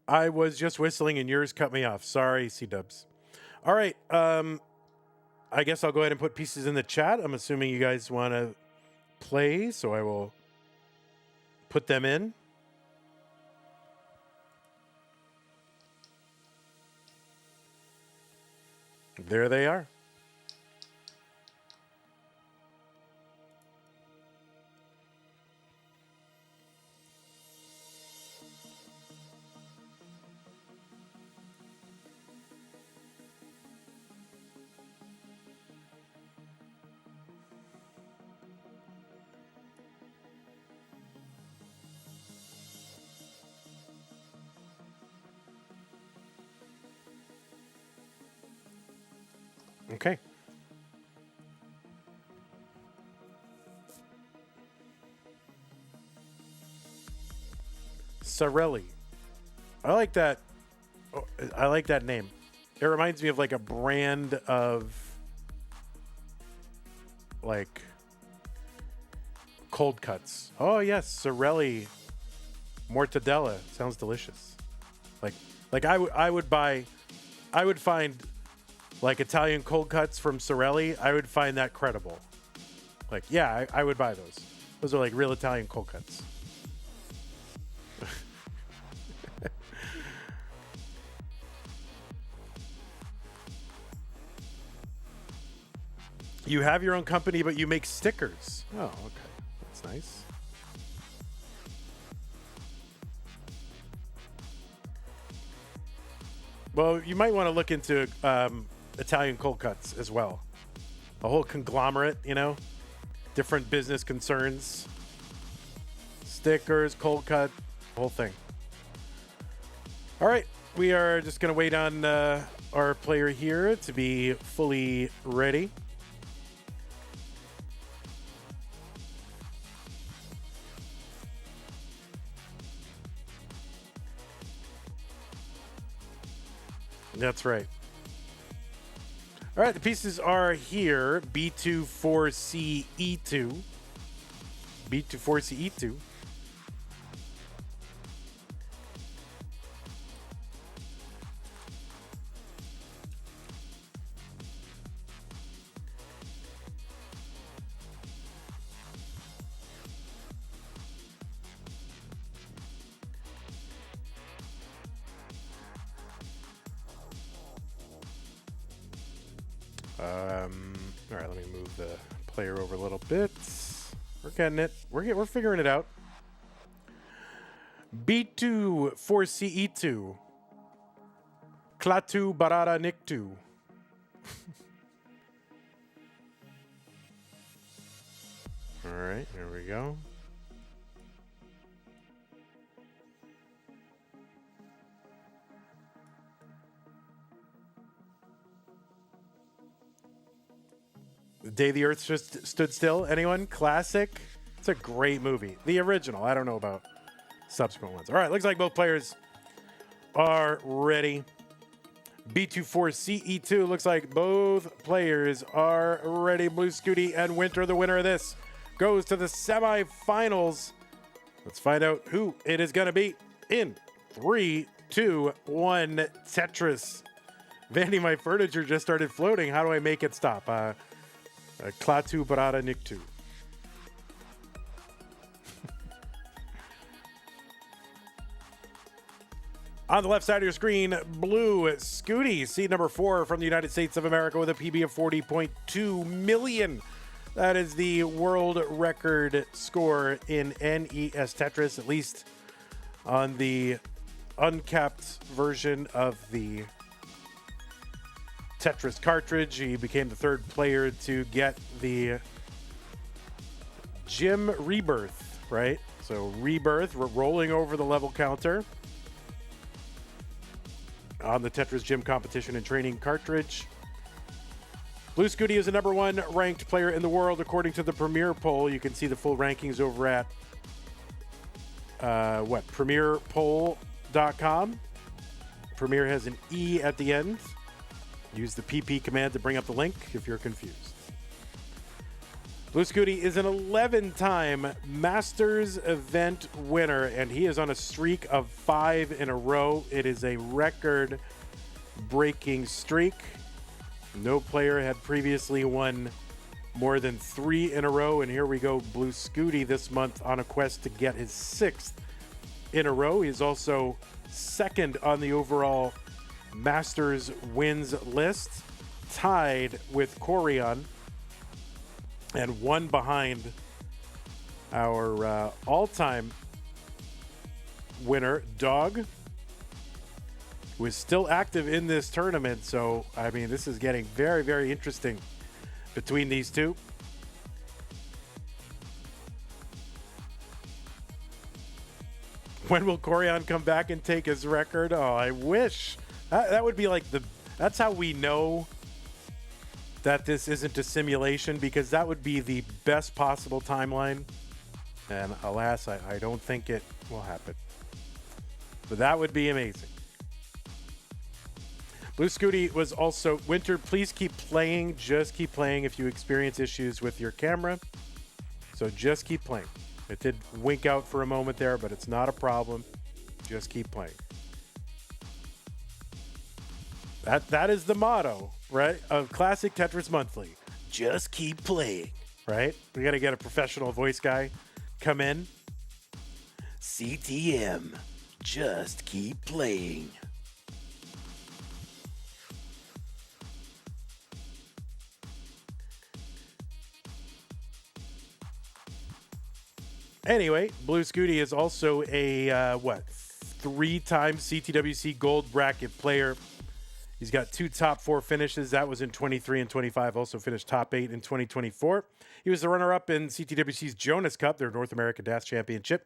I was just whistling and yours cut me off. Sorry, C-dubs. All right. I guess I'll go ahead and put pieces in the chat. I'm assuming you guys want to play, so I will put them in. There they are. Okay. Sorelli. I like that. Oh, I like that name. It reminds me of like a brand of like cold cuts. Oh yes, Sorelli mortadella. Sounds delicious. Like I would find like Italian cold cuts from Sorelli. I would find that credible. Like, yeah, I would buy those. Those are like real Italian cold cuts. You have your own company, but you make stickers. Oh, okay. That's nice. Well, you might want to look into Italian cold cuts as well. A whole conglomerate, you know? Different business concerns. Stickers, cold cut, whole thing. All right. We are just going to wait on our player here to be fully ready. That's right. All right, the pieces are here. B24CE2. B24CE2. All right, let me move the player over a little bit. We're getting it. We're figuring it out. B24CE2. Klatu Barada Niktu. All right, there we go. Day the Earth Stood Still. Anyone? Classic. It's a great movie. The original. I don't know about subsequent ones. All right, looks like both players are ready. B24CE2 looks like both players are ready. Bluescuti and Winter, the winner of this, goes to the semifinals. Let's find out who it is going to be in 3, 2, 1. Tetris. Vandy, my furniture just started floating. How do I make it stop? Klatu Barada Niktu. On the left side of your screen, Bluescuti, seed number 4 from the United States of America with a PB of 40.2 million. That is the world record score in NES Tetris, at least on the uncapped version of the Tetris cartridge. He became the third player to get the Gym Rebirth, right? So Rebirth, we're rolling over the level counter on the Tetris Gym competition and training cartridge. Bluescuti is the number 1 ranked player in the world according to the Premier poll. You can see the full rankings over at premierpoll.com. Premier has an E at the end. Use the PP command to bring up the link if you're confused. Bluescuti is an 11-time Masters event winner, and he is on a streak of 5 in a row. It is a record-breaking streak. No player had previously won more than 3 in a row, and here we go, Bluescuti this month on a quest to get his 6th in a row. He's also second on the overall Masters wins list, tied with Corian, and 1 behind our all-time winner, Dog, who is still active in this tournament. So, I mean, this is getting very, very interesting between these two. When will Corian come back and take his record? Oh, I wish. That would be like that's how we know that this isn't a simulation, because that would be the best possible timeline. And alas, I don't think it will happen. But that would be amazing. Bluescuti was also, Winter, please keep playing. Just keep playing if you experience issues with your camera. So just keep playing. It did wink out for a moment there, but it's not a problem. Just keep playing. That is the motto, right, of Classic Tetris Monthly. Just keep playing, right? We got to get a professional voice guy come in. CTM, just keep playing. Anyway, Bluescuti is also a, 3-time CTWC Gold Bracket player. He's got 2 top 4 finishes. That was in 23 and 25. Also finished top 8 in 2024. He was the runner-up in CTWC's Jonas Cup, their North American Dance Championship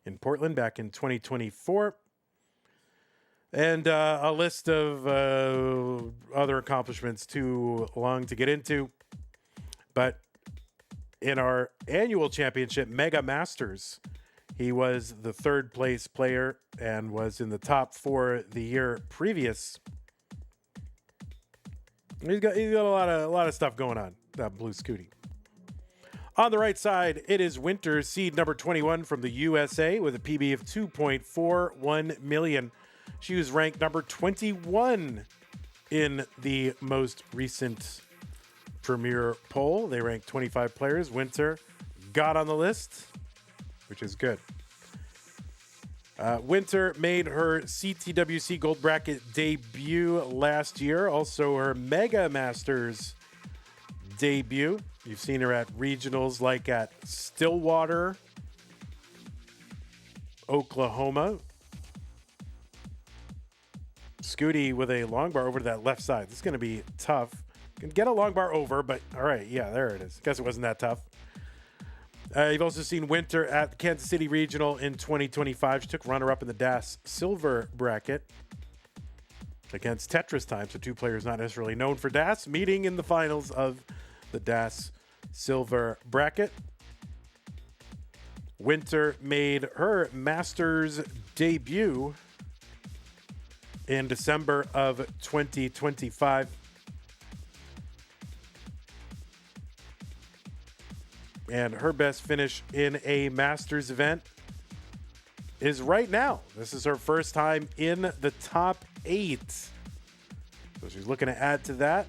in Portland back in 2024. And a list of other accomplishments too long to get into. But in our annual championship, Mega Masters, he was the 3rd place player and was in the top 4 the year previous. He's got a lot of stuff going on, that Bluescuti. On the right side, it is Winter, seed number 21 from the USA with a PB of 2.41 million. She was ranked number 21 in the most recent Premier poll. They ranked 25 players. Winter got on the list, which is good. Winter made her CTWC Gold Bracket debut last year. Also her Mega Masters debut. You've seen her at regionals like at Stillwater, Oklahoma. Scooty with a long bar over to that left side. This is going to be tough. Can get a long bar over, but all right. Yeah, there it is. Guess it wasn't that tough. You've also seen Winter at the Kansas City Regional in 2025. She took runner-up in the DAS Silver Bracket against Tetris time. So 2 players not necessarily known for DAS meeting in the finals of the DAS silver bracket. Winter made her Masters debut in December of 2025. And her best finish in a Masters event is right now. This is her first time in the top 8. So she's looking to add to that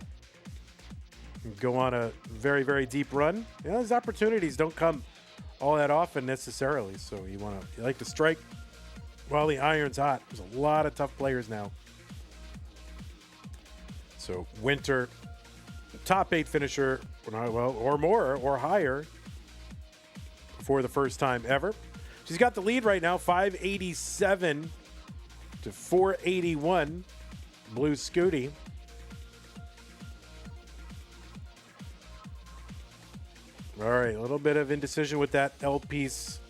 and go on a very, very deep run. You know, these opportunities don't come all that often necessarily. So you like to strike while the iron's hot. There's a lot of tough players now. So Winter, top 8 finisher, well, or more, or higher for the first time ever. She's got the lead right now, 587 to 481. Bluescuti. All right, a little bit of indecision with that L piece.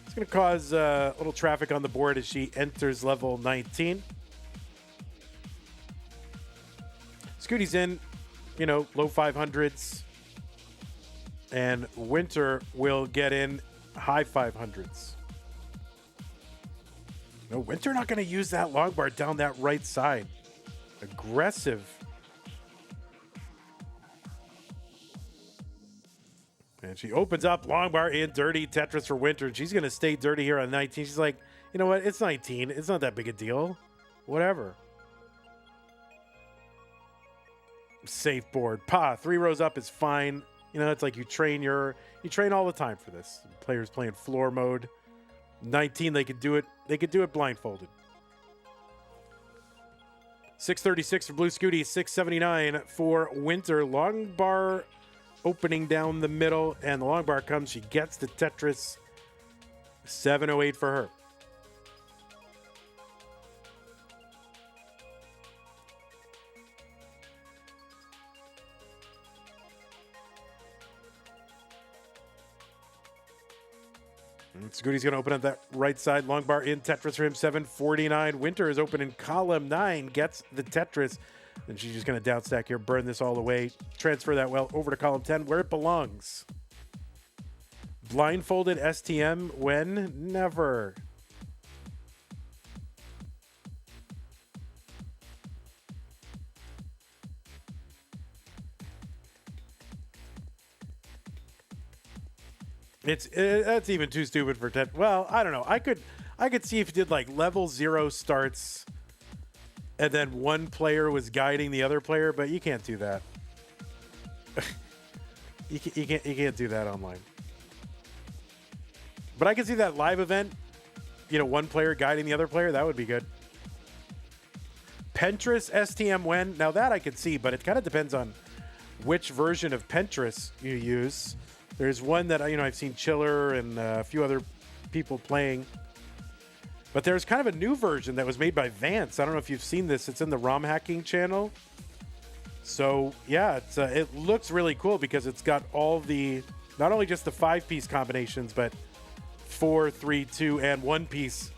It's going to cause a little traffic on the board as she enters level 19. Scooty's in, low 500s. And Winter will get in high 500s. No, Winter not going to use that long bar down that right side. Aggressive. And she opens up long bar in dirty Tetris for Winter. She's going to stay dirty here on 19. She's like, you know what? It's 19. It's not that big a deal. Whatever. Safe board. 3 rows up is fine. It's like you train all the time for this. Players playing floor mode. 19, they could do it. They could do it blindfolded. 636 for Bluescuti, 679 for Winter. Long bar opening down the middle, and the long bar comes. She gets the Tetris. 708 for her. Scooty's going to open up that right side. Long bar in Tetris for him, 749. Winter is open in column 9, gets the Tetris. And she's just going to downstack here, burn this all away. Transfer that well over to column 10, where it belongs. Blindfolded STM when? Never. That's even too stupid for Ted. Well, I don't know. I could see if you did like level 0 starts and then one player was guiding the other player, but you can't do that. you can't do that online. But I can see that live event, one player guiding the other player. That would be good. Pentris STM when? Now that I could see, but it kind of depends on which version of Pentris you use. There's one that, I've seen Chiller and a few other people playing. But there's kind of a new version that was made by Vance. I don't know if you've seen this. It's in the ROM hacking channel. So, yeah, it looks really cool because it's got all the, not only just the 5-piece combinations, but 4, 3, 2, and 1-piece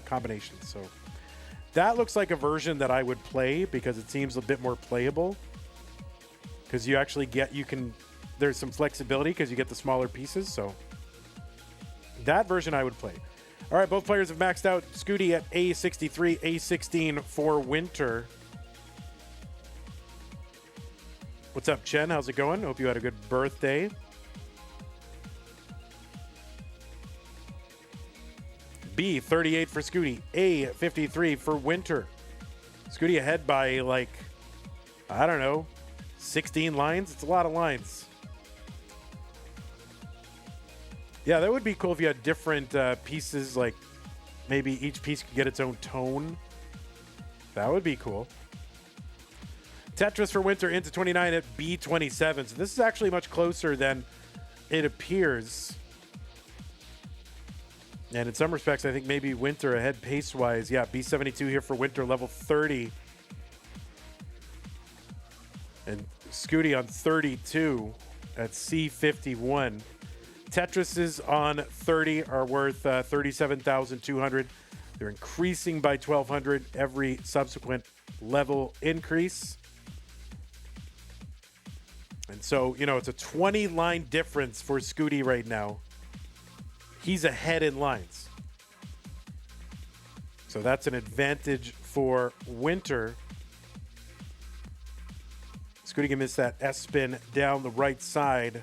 combinations. So that looks like a version that I would play because it seems a bit more playable. Because you actually there's some flexibility because you get the smaller pieces. So that version I would play. All right, both players have maxed out. Scooty at A63, A16 for Winter. What's up, Chen? How's it going? Hope you had a good birthday. B38 for Scooty, A53 for Winter. Scooty ahead by I don't know, 16 lines. It's a lot of lines. Yeah, that would be cool if you had different pieces, like maybe each piece could get its own tone. That would be cool. Tetris for Winter into 29 at B27. So this is actually much closer than it appears. And in some respects, I think maybe Winter ahead pace-wise. Yeah, B72 here for Winter, level 30. And Scooty on 32 at C51. Tetrises on 30 are worth 37,200. They're increasing by 1,200 every subsequent level increase. So, you know, it's a 20 line difference for Scooty right now. He's ahead in lines. So that's an advantage for Winter. Scooty can miss that S-spin down the right side.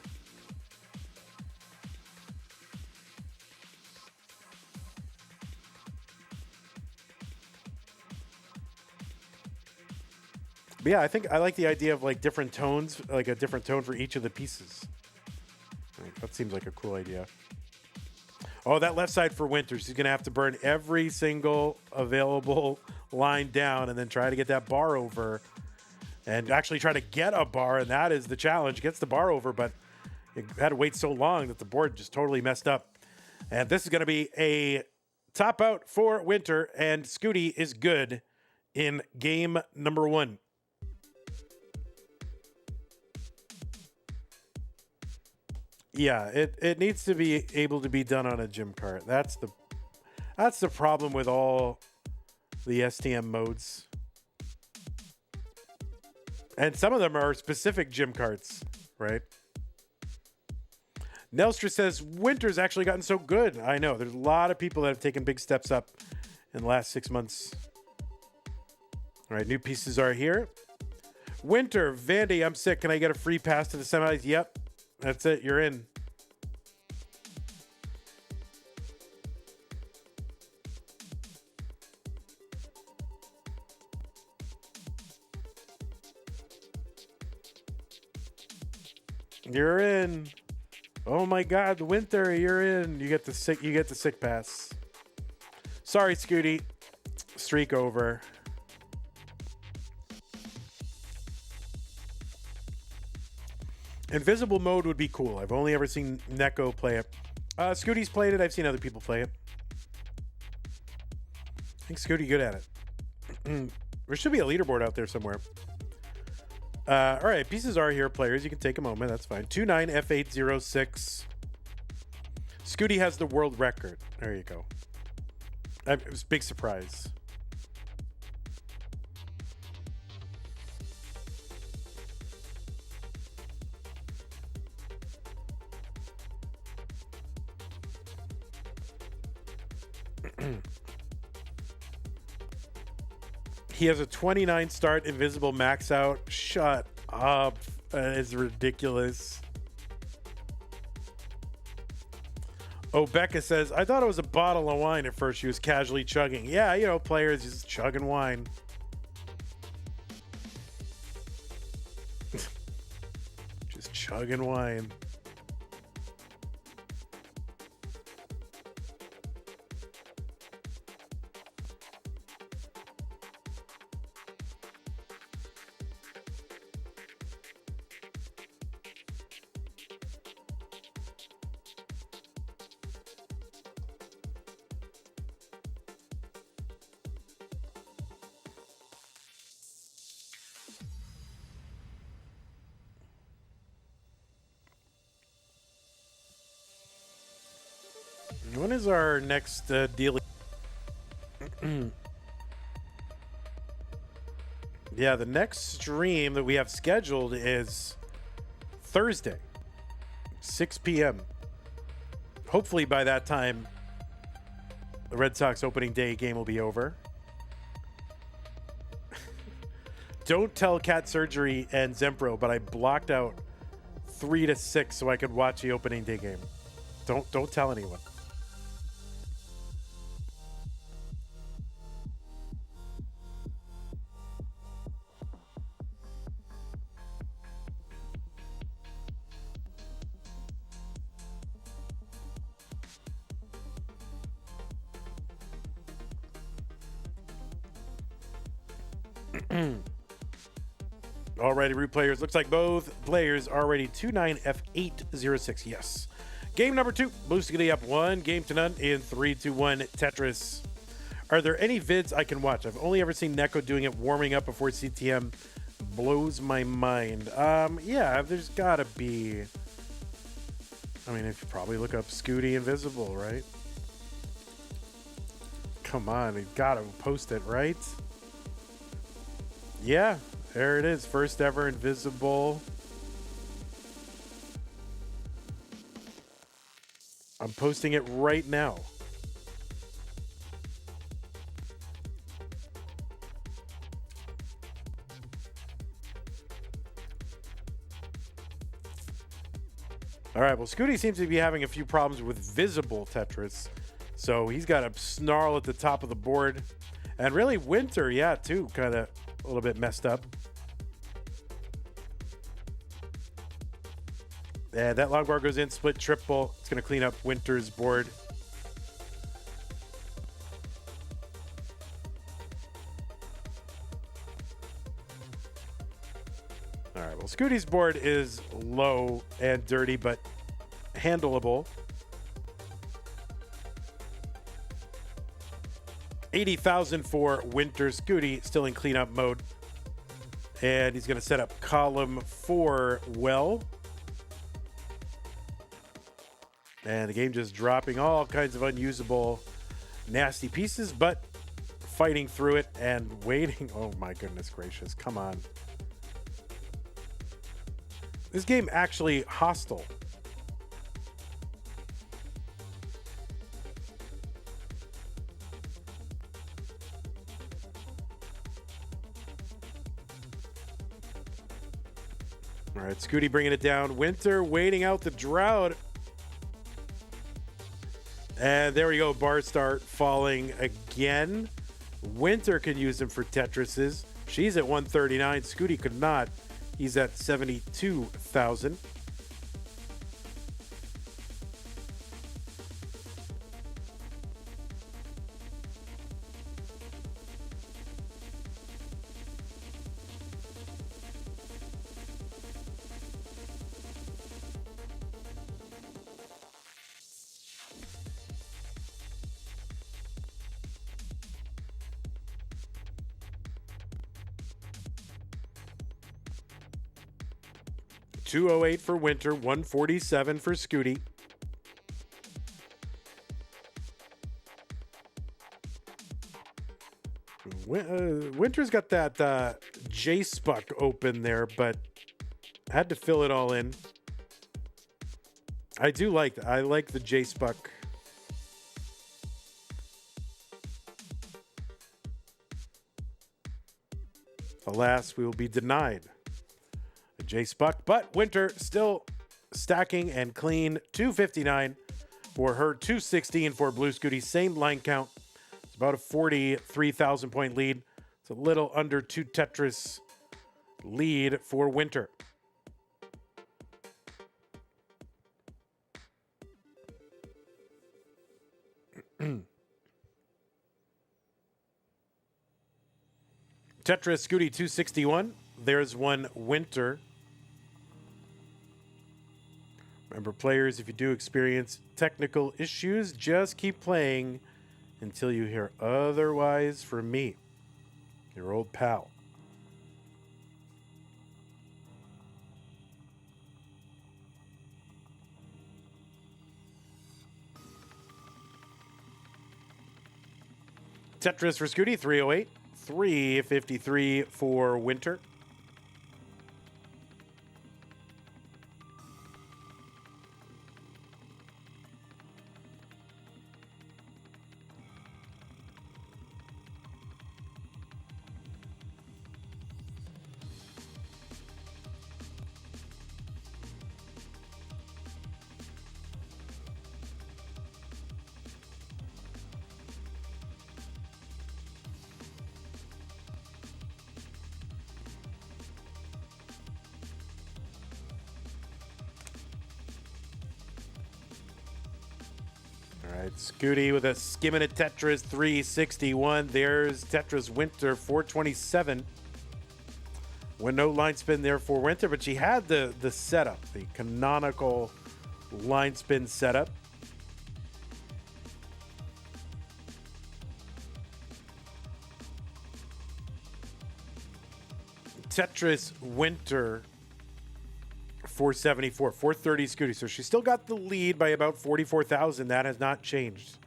But yeah, I think I like the idea of like different tones, like a different tone for each of the pieces. That seems like a cool idea. Oh, that left side for Winters. He's going to have to burn every single available line down and then try to get that bar over and actually try to get a bar. And that is the challenge. Gets the bar over, but it had to wait so long that the board just totally messed up. And this is going to be a top out for Winter, and Scooty is good in game number 1. Yeah, it needs to be able to be done on a gym cart. That's the problem with all the STM modes. And some of them are specific gym carts, right? Nelstra says, Winter's actually gotten so good. I know, there's a lot of people that have taken big steps up in the last 6 months. All right, new pieces are here. Winter, Vandy, I'm sick. Can I get a free pass to the semis? Yep. That's it. You're in. You're in. Oh my God, Winter, you're in. You get the sick pass. Sorry, Scooty. Streak over. Invisible mode would be cool. I've only ever seen Neko play it. Scooty's played it. I've seen other people play it. I think Scooty good at it. There should be a leaderboard out there somewhere. All right, pieces are here, players. You can take a moment. That's fine. 29F806. Scooty has the world record. There you go. It was a big surprise. He has a 29 start invisible max out. Shut up. That is ridiculous. Oh, Becca says, I thought it was a bottle of wine at first. She was casually chugging. Yeah, you know, players just chugging wine. Just chugging wine. When is our next deal? Yeah, the next stream that we have scheduled is Thursday, 6 p.m. Hopefully by that time, the Red Sox opening day game will be over. Don't tell Cat Surgery and Zempro, but I blocked out 3 to 6 so I could watch the opening day game. Don't tell anyone. Alrighty, root players. Looks like both players are already 29F806. Yes. Game number 2. Bluescuti up 1 game to none in 3-2-1 Tetris. Are there any vids I can watch? I've only ever seen Neko doing it warming up before CTM. Blows my mind. Yeah, there's gotta be. I mean, if you probably look up Scooty Invisible, right? Come on, you gotta post it, right? Yeah. There it is. First ever invisible I'm posting it right now. All right, well, Scooty seems to be having a few problems with visible Tetris. So he's got a snarl at the top of the board. And really, Winter, yeah, too, kind of a little bit messed up. And that long bar goes in, split triple. It's going to clean up Winter's board. All right, well, Scooty's board is low and dirty, but handleable. 80,000 for Winter. Scooty still in cleanup mode. And he's going to set up column 4 well. And the game just dropping all kinds of unusable, nasty pieces, but fighting through it and waiting. Oh my goodness gracious, come on. This game actually hostile. All right, Scooty bringing it down. Winter waiting out the drought. And there we go. Bar start falling again. Winter can use them for Tetrises. She's at 139. Scooty could not. He's at 72,000. $208 for Winter, $147 for Scooty. Winter's got that J-Spuck open there, but had to fill it all in. I do like that. I like the J-Spuck. Alas, we will be denied a J-Spuck, but Winter still stacking and clean. 259 for her, 216 for Bluescuti. Same line count. It's about a 43,000 point lead. It's a little under 2 Tetris lead for Winter. Tetris Scooty 261. There's one Winter. Remember, players, if you do experience technical issues, just keep playing until you hear otherwise from me, your old pal. Tetris for Scooty, 308. 353 for Winter. All right, Scooty with a skimming at Tetris 361. There's Tetris Winter 427. When no line spin there for Winter, but she had the setup, the canonical line spin setup. Tetris Winter 474, 430 Scooty. So she still got the lead by about 44,000. That has not changed.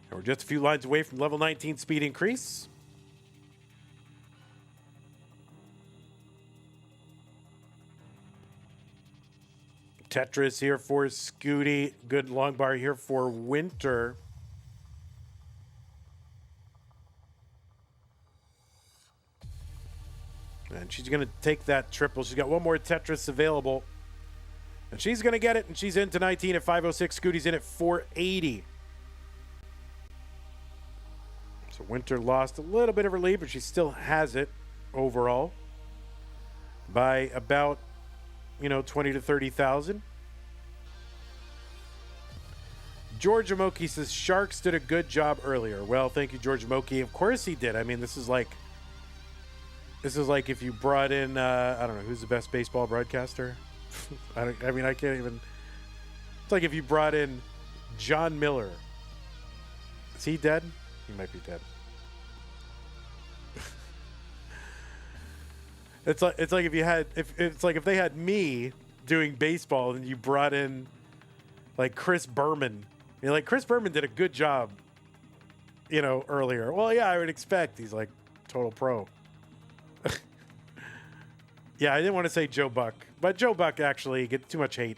And we're just a few lines away from level 19 speed increase. Tetris here for Scooty. Good long bar here for Winter. And she's going to take that triple. She's got one more Tetris available. And she's going to get it, and she's into 19 at 506. Scooty's in at 480. So Winter lost a little bit of her lead, but she still has it overall by about, 20 to 30,000. George Amoki says, Sharks did a good job earlier. Well, thank you, George Amoki. Of course he did. I mean, this is like if you brought in, I don't know, who's the best baseball broadcaster? I can't even. It's like if you brought in John Miller. Is he dead? He might be dead. It's like if they had me doing baseball and you brought in like Chris Berman. Chris Berman did a good job, earlier. Well, yeah, I would expect. He's like total pro. Yeah, I didn't want to say Joe Buck, but Joe Buck actually gets too much hate.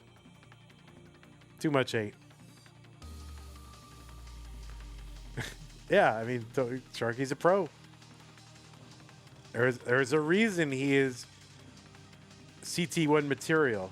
Too much hate. Yeah, I mean, Sharky's a pro. There's a reason he is CT1 material.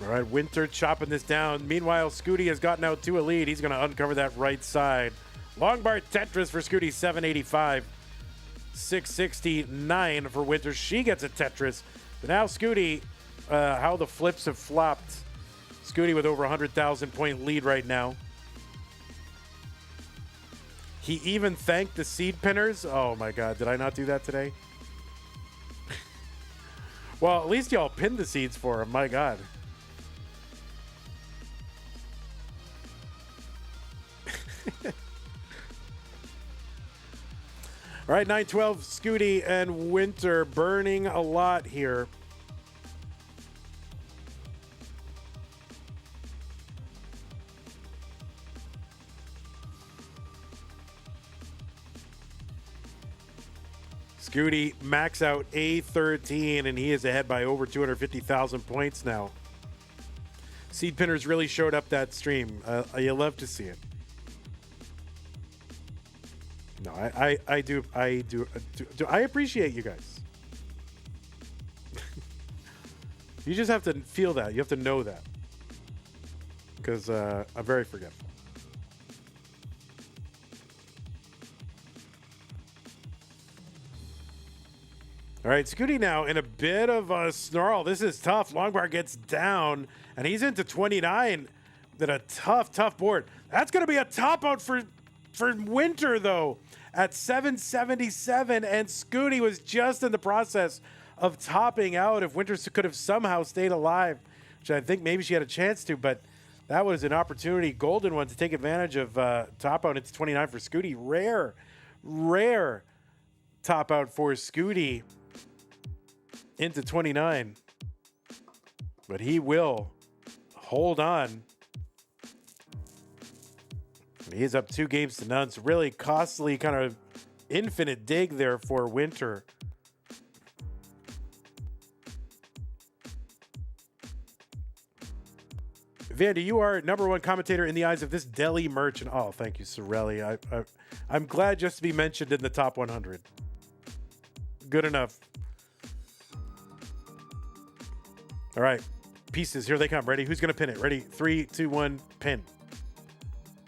All right, Winter chopping this down. Meanwhile, Scooty has gotten out to a lead. He's going to uncover that right side. Long bar Tetris for Scooty, 785. 669 for Winter. She gets a Tetris. But now Scooty, how the flips have flopped. Scooty with over 100,000 point lead right now. He even thanked the seed pinners. Oh my God, did I not do that today? Well, at least y'all pinned the seeds for him. My God. All right, 9-12, Scooty and Winter burning a lot here. Scooty max out A13, and he is ahead by over 250,000 points now. Seed Pinners really showed up that stream. You love to see it. No, I do. I appreciate you guys. You just have to feel that. You have to know that. Because I'm very forgetful. All right, Scooty now in a bit of a snarl. This is tough. Longbar gets down, and he's into 29. Then a tough board. That's going to be a top out for Winter, though, at 777, and Scooty was just in the process of topping out. If Winter could have somehow stayed alive, which I think maybe she had a chance to, but that was an opportunity, golden one, to take advantage of top out. It's 29 for Scooty. Rare top out for Scooty into 29, but he will hold on. He is up 2 games to none. So really costly kind of infinite dig there for Winter. Vandy, you are number one commentator in the eyes of this deli merchant. Oh, thank you, Sorelli. I'm glad just to be mentioned in the top 100. Good enough. All right. Pieces. Here they come. Ready? Who's going to pin it? Ready? 3, 2, 1, pin.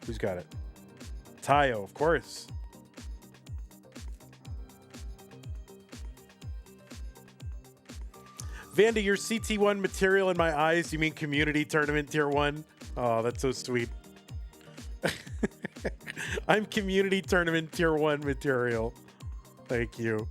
Who's got it? Tayo, of course. Vanda, your CT1 material in my eyes. You mean community tournament tier 1? Oh, that's so sweet. I'm community tournament tier 1 material. Thank you.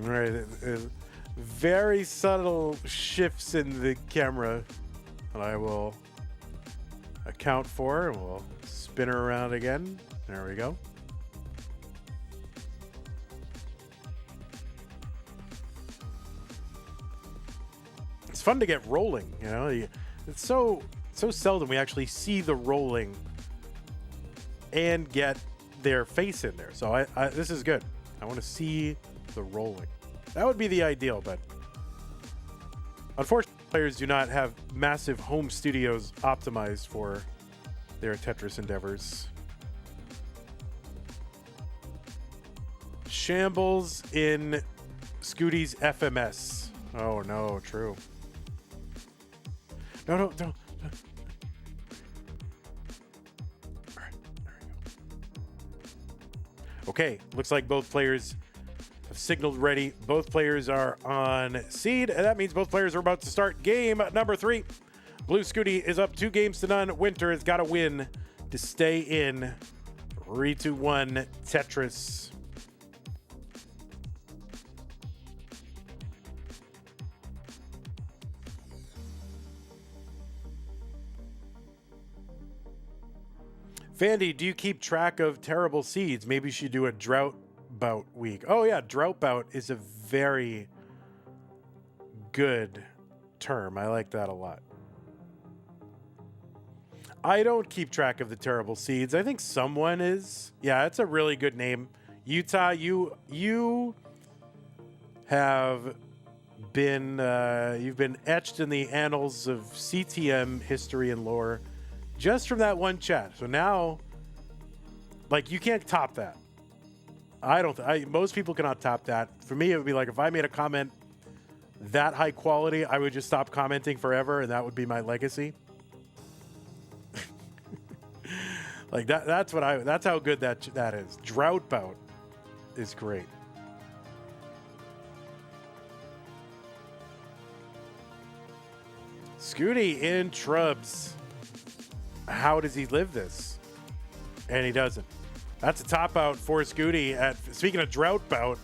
All right. Very subtle shifts in the camera that I will account for. We'll spin her around again. There we go. It's fun to get rolling, you know. It's so seldom we actually see the rolling and get their face in there. So this is good. I want to see the rolling. That would be the ideal, but unfortunately, players do not have massive home studios optimized for their Tetris endeavors. Shambles in Scooty's FMS. Oh no, true. No. All right, there we go. Okay, looks like both players have signaled ready. Both players are on seed, and that means both players are about to start game number 3. Bluescuti is up 2 games to none. Winter has got to win to stay in. 3-2-1 Tetris. Vandy, do you keep track of terrible seeds? Maybe you should do a drought bout week. Oh yeah, drought bout is a very good term. I like that a lot. I don't keep track of the terrible seeds. I think someone is. Yeah, it's a really good name. Utah, you have been you've been etched in the annals of CTM history and lore just from that one chat. So now, like, you can't top that. Most people cannot top that. For me, it would be like if I made a comment that high quality, I would just stop commenting forever, and that would be my legacy. Like that's how good that is. Drought bout is great. Scooty in Trubs. How does he live this? And he doesn't. That's a top out for Scooty. Speaking of drought bout,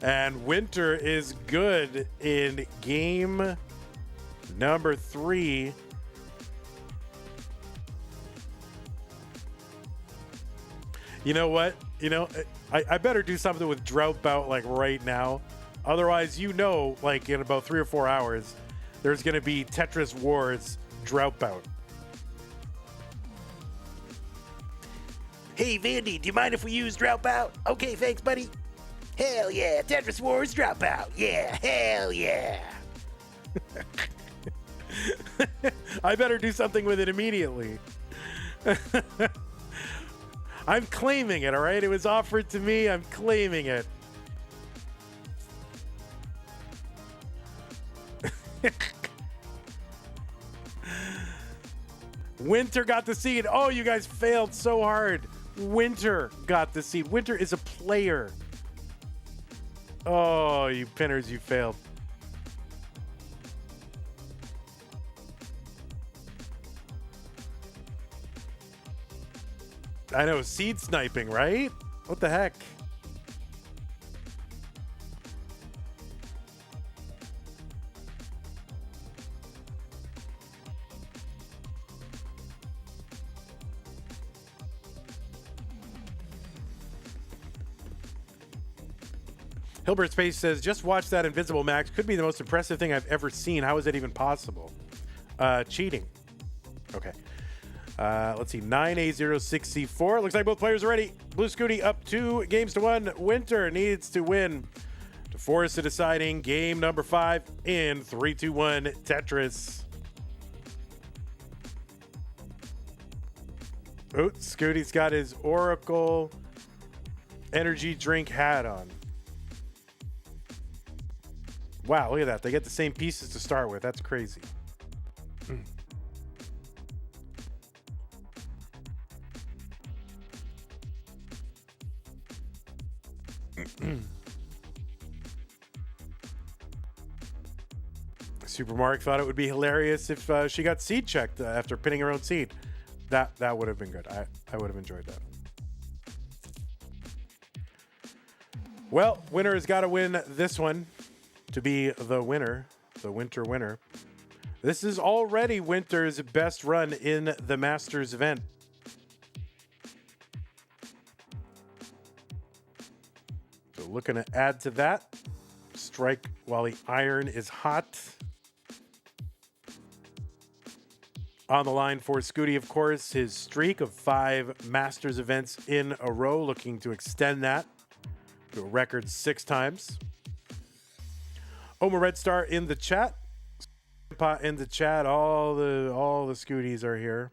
and Winter is good in game number 3. You know what? I better do something with drought bout like right now. Otherwise, like in about 3 or 4 hours, there's going to be Tetris Wars drought bout. Hey, Vandy, do you mind if we use drought bout? Okay, thanks, buddy. Hell yeah, Tetris Wars drought bout. Yeah, hell yeah. I better do something with it immediately. I'm claiming it, all right? It was offered to me. I'm claiming it. Winter got the seed. Oh, you guys failed so hard. Winter got the seed. Winter is a player. Oh, you pinners, you failed. I know, seed sniping, right? What the heck? Hilbert Space says, just watch that Invincible Max. Could be the most impressive thing I've ever seen. How is that even possible? Cheating. Okay. Let's see. 9A06C4. Looks like both players are ready. Bluescuti up 2 games to 1. Winter needs to win to force a deciding game number 5 in 3-2-1 Tetris. Oh, Scooty's got his Oracle energy drink hat on. Wow, look at that. They get the same pieces to start with. That's crazy. Super Mark thought it would be hilarious if she got seed checked after pinning her own seed. That would have been good. I would have enjoyed that. Well, winner has got to win this one to be the winner, the winter winner. This is already winter's best run in the Masters event. So looking to add to that. Strike while the iron is hot. On the line for Scooty, of course, his streak of 5 Masters events in a row, looking to extend that to a record 6 times. Oma Red Star in the chat. In the chat, all the Scooties are here.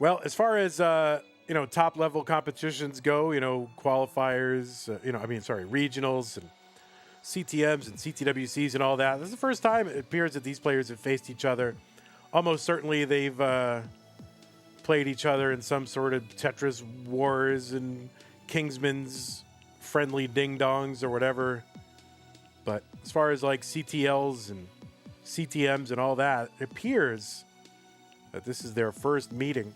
Well, as far as top level competitions go, qualifiers, regionals and CTMs and CTWCs and all that. This is the first time it appears that these players have faced each other. Almost certainly they've played each other in some sort of Tetris Wars and Kingsman's friendly ding-dongs or whatever. But as far as like CTLs and CTMs and all that, it appears that this is their first meeting.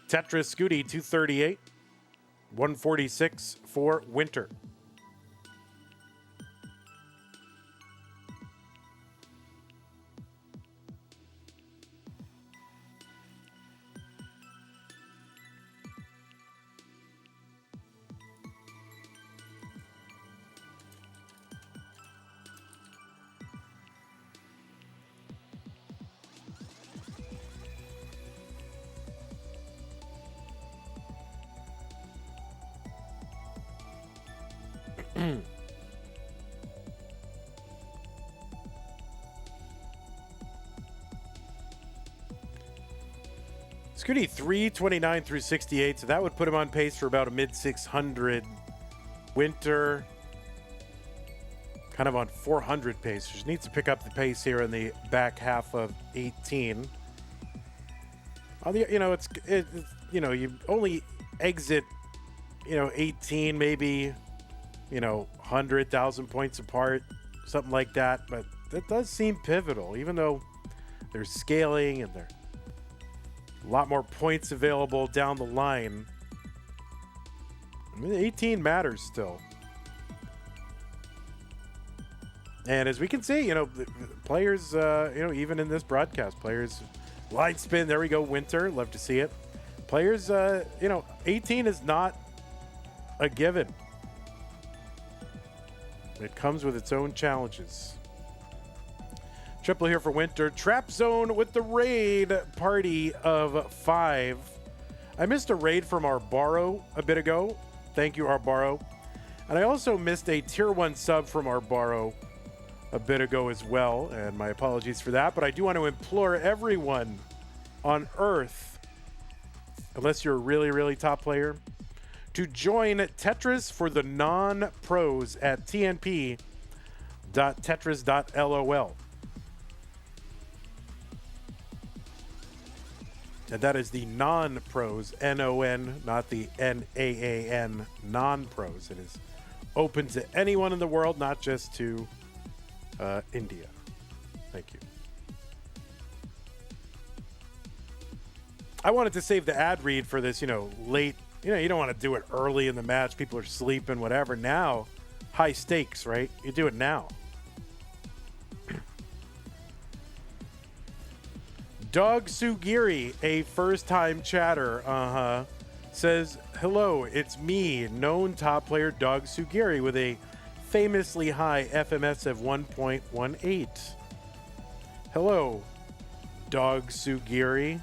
Tetris Scooty 238, 146 for Winter. Scooty 329 through 68, so that would put him on pace for about a mid 600. Winter kind of on 400 pace. Just needs to pick up the pace here in the back half of 18. On the, you only exit, 18 maybe, 100,000 points apart, something like that. But that does seem pivotal, even though there's scaling and there's a lot more points available down the line. I mean, 18 matters still. And as we can see, players, even in this broadcast, players, line spin, there we go, Winter, love to see it. Players, 18 is not a given. It comes with its own challenges. Triple here for Winter. Trap Zone with the raid party of 5. I missed a raid from Arbaro a bit ago. Thank you, Arbaro. And I also missed a tier 1 sub from Arbaro a bit ago as well, and my apologies for that. But I do want to implore everyone on Earth, unless you're a really, really top player, to join Tetris for the non-pros at tnp.tetris.lol. And that is the non-pros, N-O-N, not the N-A-A-N, non-pros. It is open to anyone in the world, not just to India. Thank you. I wanted to save the ad read for this, late. You don't want to do it early in the match. People are sleeping, whatever. Now, high stakes, right? You do it now. Doug Sugiri, a first-time chatter, says, hello, it's me, known top player Doug Sugiri with a famously high FMS of 1.18. Hello, Doug Sugiri.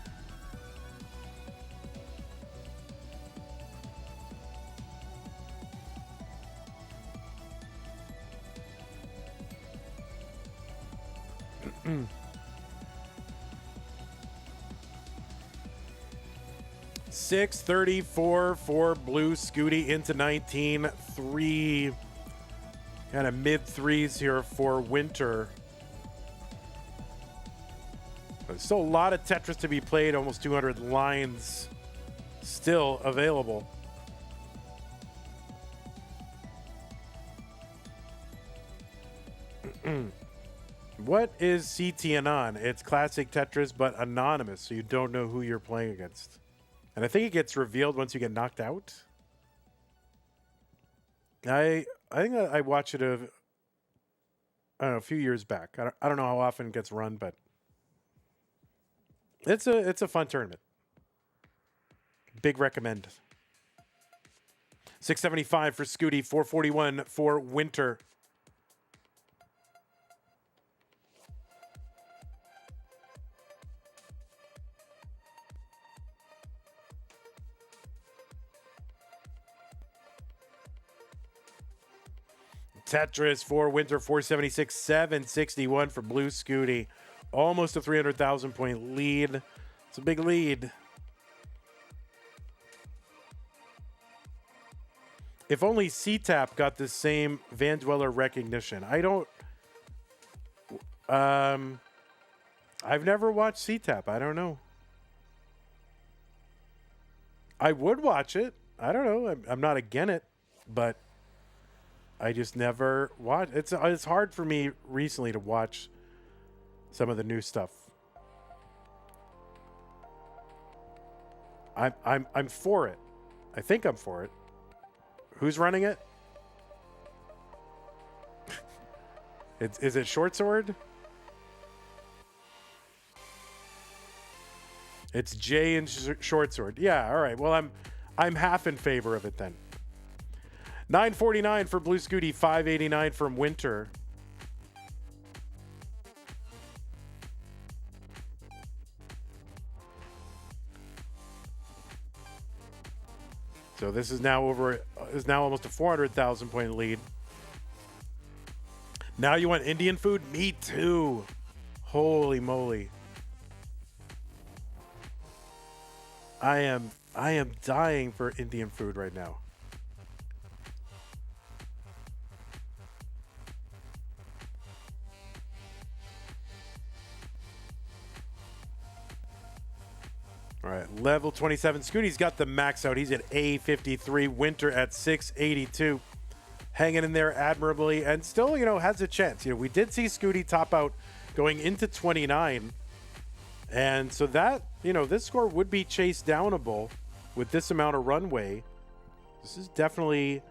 634 for Bluescuti into 19. 3 kind of mid threes here for Winter. There's still a lot of Tetris to be played. Almost 200 lines still available. What is CTN on? It's classic Tetris, but anonymous, so you don't know who you're playing against. And I think it gets revealed once you get knocked out. I think I watched it I don't know, a few years back. I don't know how often it gets run, but it's a fun tournament. Big recommend. 675 for Scooty, 441 for Winter. Tetris for Winter, 476, 761 for Bluescuti. Almost a 300,000 point lead. It's a big lead. If only CTAP got the same Van Dweller recognition. I've never watched CTAP. I don't know. I would watch it. I don't know. I'm not against it, but I just never watch. It's hard for me recently to watch some of the new stuff. I'm for it. I think I'm for it. Who's running it? Is it Short Sword? It's Jay and Short Sword. Yeah, all right. Well, I'm half in favor of it then. 949 for Bluescuti, 589 from Winter. So this is now almost a 400,000 point lead. Now you want Indian food? Me too. Holy moly. I am dying for Indian food right now. All right, level 27. Scooty's got the max out. He's at A53. Winter at 682. Hanging in there admirably and still, has a chance. We did see Scooty top out going into 29. And so that, this score would be chase downable with this amount of runway. This is definitely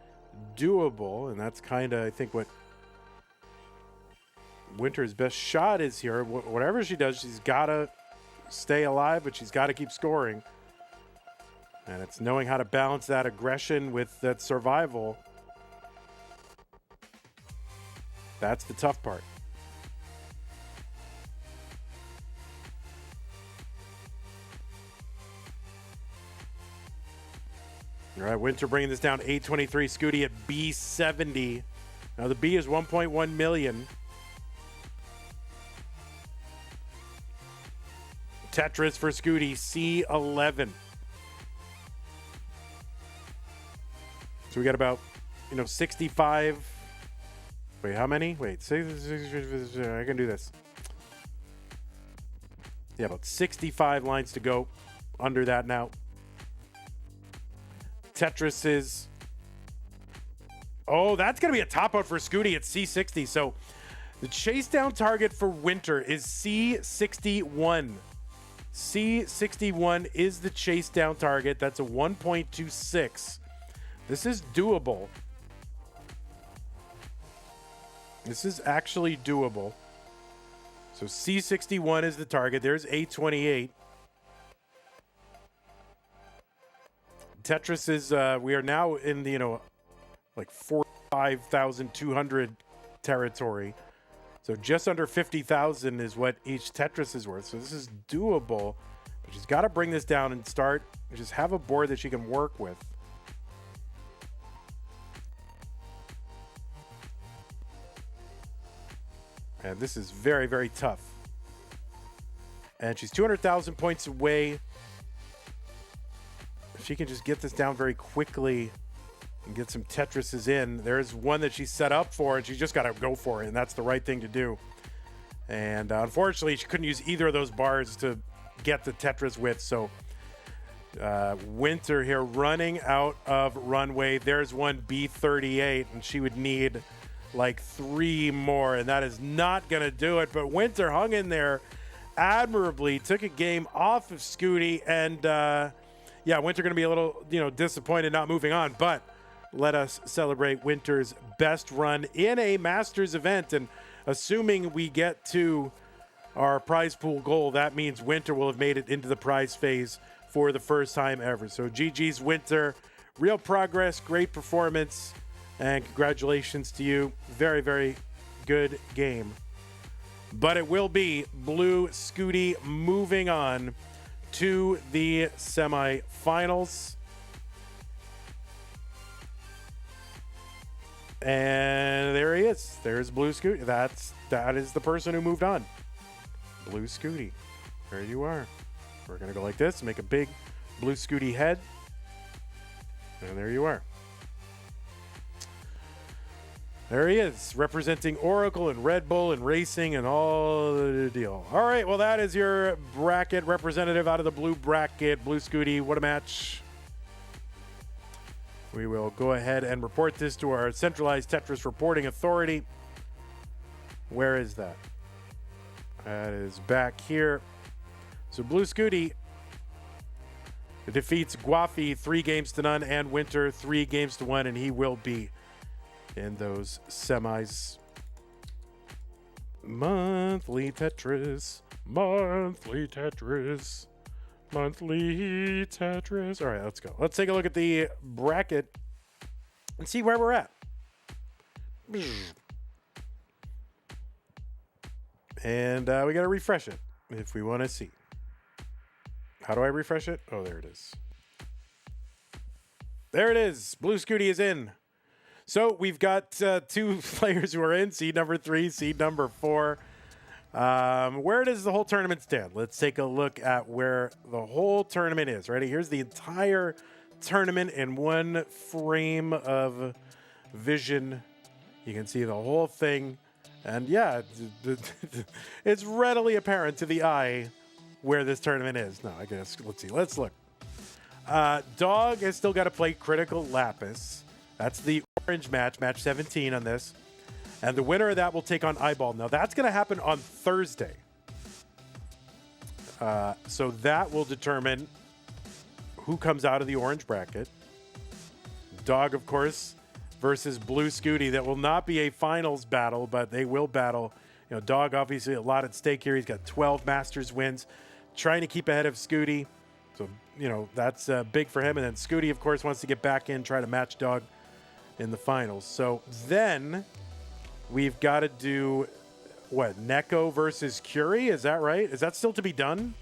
doable. And that's kind of, I think, what Winter's best shot is here. Whatever she does, she's got to stay alive, but she's got to keep scoring. And it's knowing how to balance that aggression with that survival. That's the tough part. All right, Winter bringing this down, 823. Scooty at B70. Now the B is 1.1 million. Tetris for Scooty, C11. So we got about, 65. Wait, how many? Wait, I can do this. Yeah, about 65 lines to go. Under that now. Tetris is... Oh, that's going to be a top out for Scooty at C60. So the chase down target for Winter is C61. C61 is the chase down target. That's a 1.26. This is doable. This is actually doable. So C61 is the target. There's 828. Tetris is, we are now in the, like 45,200 territory. So just under 50,000 is what each Tetris is worth. So this is doable, but she's got to bring this down and start, just have a board that she can work with. And this is very, very tough. And she's 200,000 points away If she can just get this down very quickly and get some Tetrises in. There's one that she set up for, and she's just got to go for it, and that's the right thing to do. And unfortunately, she couldn't use either of those bars to get the Tetris with, so Winter here running out of runway. There's one B38, and she would need like 3 more, and that is not going to do it. But Winter hung in there admirably, took a game off of Scooty, and yeah, Winter going to be a little, disappointed not moving on, but let us celebrate Winter's best run in a Masters event. And assuming we get to our prize pool goal, that means Winter will have made it into the prize phase for the first time ever. So GG's Winter, real progress, great performance, and congratulations to you. Very, very good game. But it will be Bluescuti moving on to the semifinals. And there he is. There's Bluescuti. That is the person who moved on. Bluescuti. There you are. We're going to go like this, make a big Bluescuti head. And there you are. There he is, representing Oracle and Red Bull and racing and all the deal. All right, well, that is your bracket representative out of the blue bracket. Bluescuti, what a match. We will go ahead and report this to our centralized Tetris reporting authority. Where is that? That is back here. So Bluescuti defeats Gwafey 3-0 and Winter 3-1, and he will be in those semis. Monthly Tetris. Monthly Tetris. Monthly Tetris. All right, let's go. Let's take a look at the bracket and see where we're at. And we got to refresh it if we want to see. How do I refresh it? Oh, there it is. There it is. Bluescuti is in. So we've got 2 players who are in, seed number 3, seed number 4. Where does the whole tournament stand? Let's take a look at where the whole tournament is. Ready? Here's the entire tournament in one frame of vision. You can see the whole thing. And yeah, it's readily apparent to the eye where this tournament is. No, I guess, let's see. Let's look. Dog has still got to play Critical Lapis. That's the orange match, match 17 on this. And the winner of that will take on Eyeball. Now, that's going to happen on Thursday. So that will determine who comes out of the orange bracket. Dog, of course, versus Bluescuti. That will not be a finals battle, but they will battle. Dog, obviously, a lot at stake here. He's got 12 Masters wins, trying to keep ahead of Scooty. So, that's big for him. And then Scooty, of course, wants to get back in, try to match Dog in the finals. So then we've got to do what? Neko versus Curie? Is that right? Is that still to be done?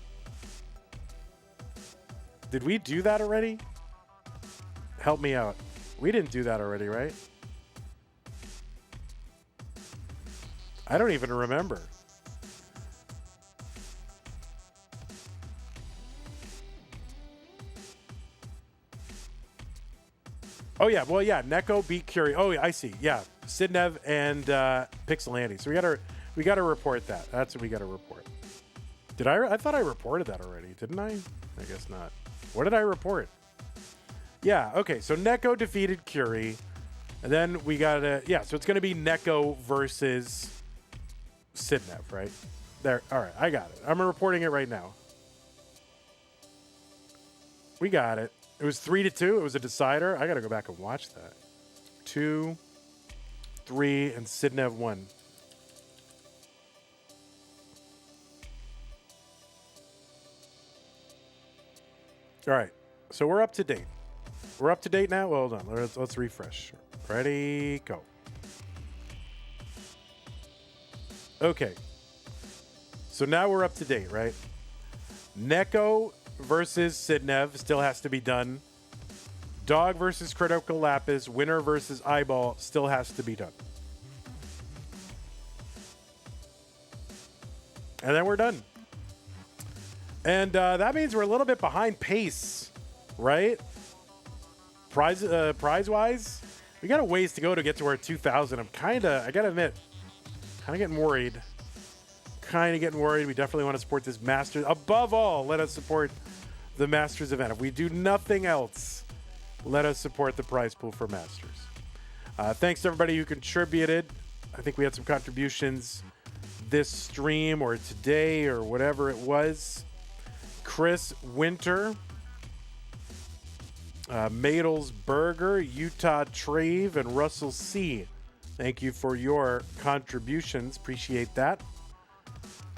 Did we do that already? Help me out. We didn't do that already, right? I don't even remember. Oh, yeah. Well, yeah. Neko beat Curie. Oh, yeah, I see. Yeah. Sidnev and Pixelandy. So we got to report that. That's what we got to report. Did I thought I reported that already, didn't I? I guess not. What did I report? Yeah. Okay. So Neko defeated Curie. And then we got to, yeah. So it's going to be Neko versus Sidnev, right? There. All right. I got it. I'm reporting it right now. We got it. It was 3-2. It was a decider. I got to go back and watch that. 2, 3, and Sidnev won. All right. So we're up to date. We're up to date now? Well, hold on. Let's refresh. Ready? Go. Okay. So now we're up to date, right? Neko versus Sidnev still has to be done. Dog versus Critical Lapis, winner versus Eyeball still has to be done. And then we're done. And that means we're a little bit behind pace right? Prize wise, we got a ways to go to get to our 2,000. I gotta admit, kind of getting worried. We definitely want to support this Masters. Above all, let us support the Masters event. If we do nothing else, let us support the prize pool for Masters. Thanks to everybody who contributed. I think we had some contributions this stream or today or whatever it was. Chris Winter, Madels Burger, Utah Trave, and Russell C. Thank you for your contributions. Appreciate that.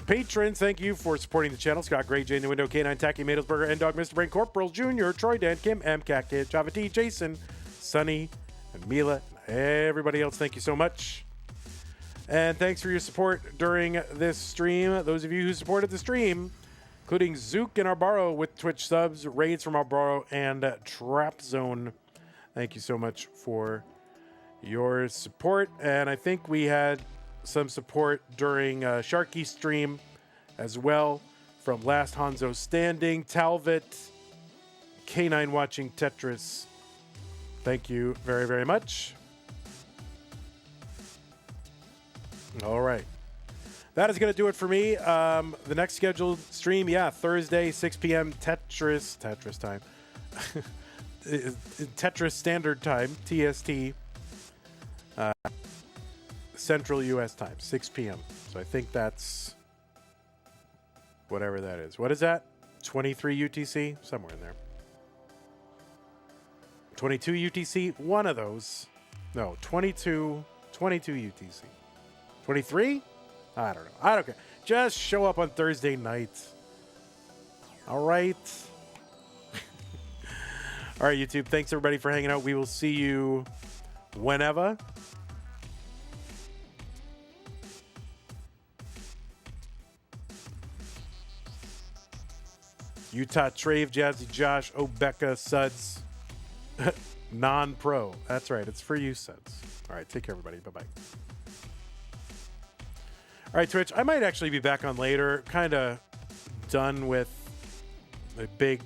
Patrons, thank you for supporting the channel. Scott Gray, Jane the Window, K9 Tacky, Madels Burger, N Dog, Mr. Brain, Corporal Jr., Troy Dan, Kim, MCAT Kid, Java T, Jason, Sunny, and Mila, and everybody else. Thank you so much. And thanks for your support during this stream. Those of you who supported the stream, including Zook and Arbaro with Twitch subs, raids from Arbaro, and Trap Zone. Thank you so much for your support. And I think we had some support during Sharky's stream as well from Last Hanzo Standing, Talvit, K9 watching Tetris. Thank you very, very much. All right. That is going to do it for me. The next scheduled stream, Thursday, 6 p.m. Tetris time. Tetris Standard Time, TST, Central U.S. time, 6 p.m. So I think that's whatever that is. What is that? 23 UTC? Somewhere in there. 22 UTC? One of those. No, 22 UTC. 23? I don't know. I don't care. Just show up on Thursday night. All right. All right, YouTube. Thanks, everybody, for hanging out. We will see you whenever. Utah Trave, Jazzy Josh, Obecca, Suds. Non-pro. That's right. It's for you, Suds. All right. Take care, everybody. Bye-bye. All right, Twitch. I might actually be back on later. Kind of done with a big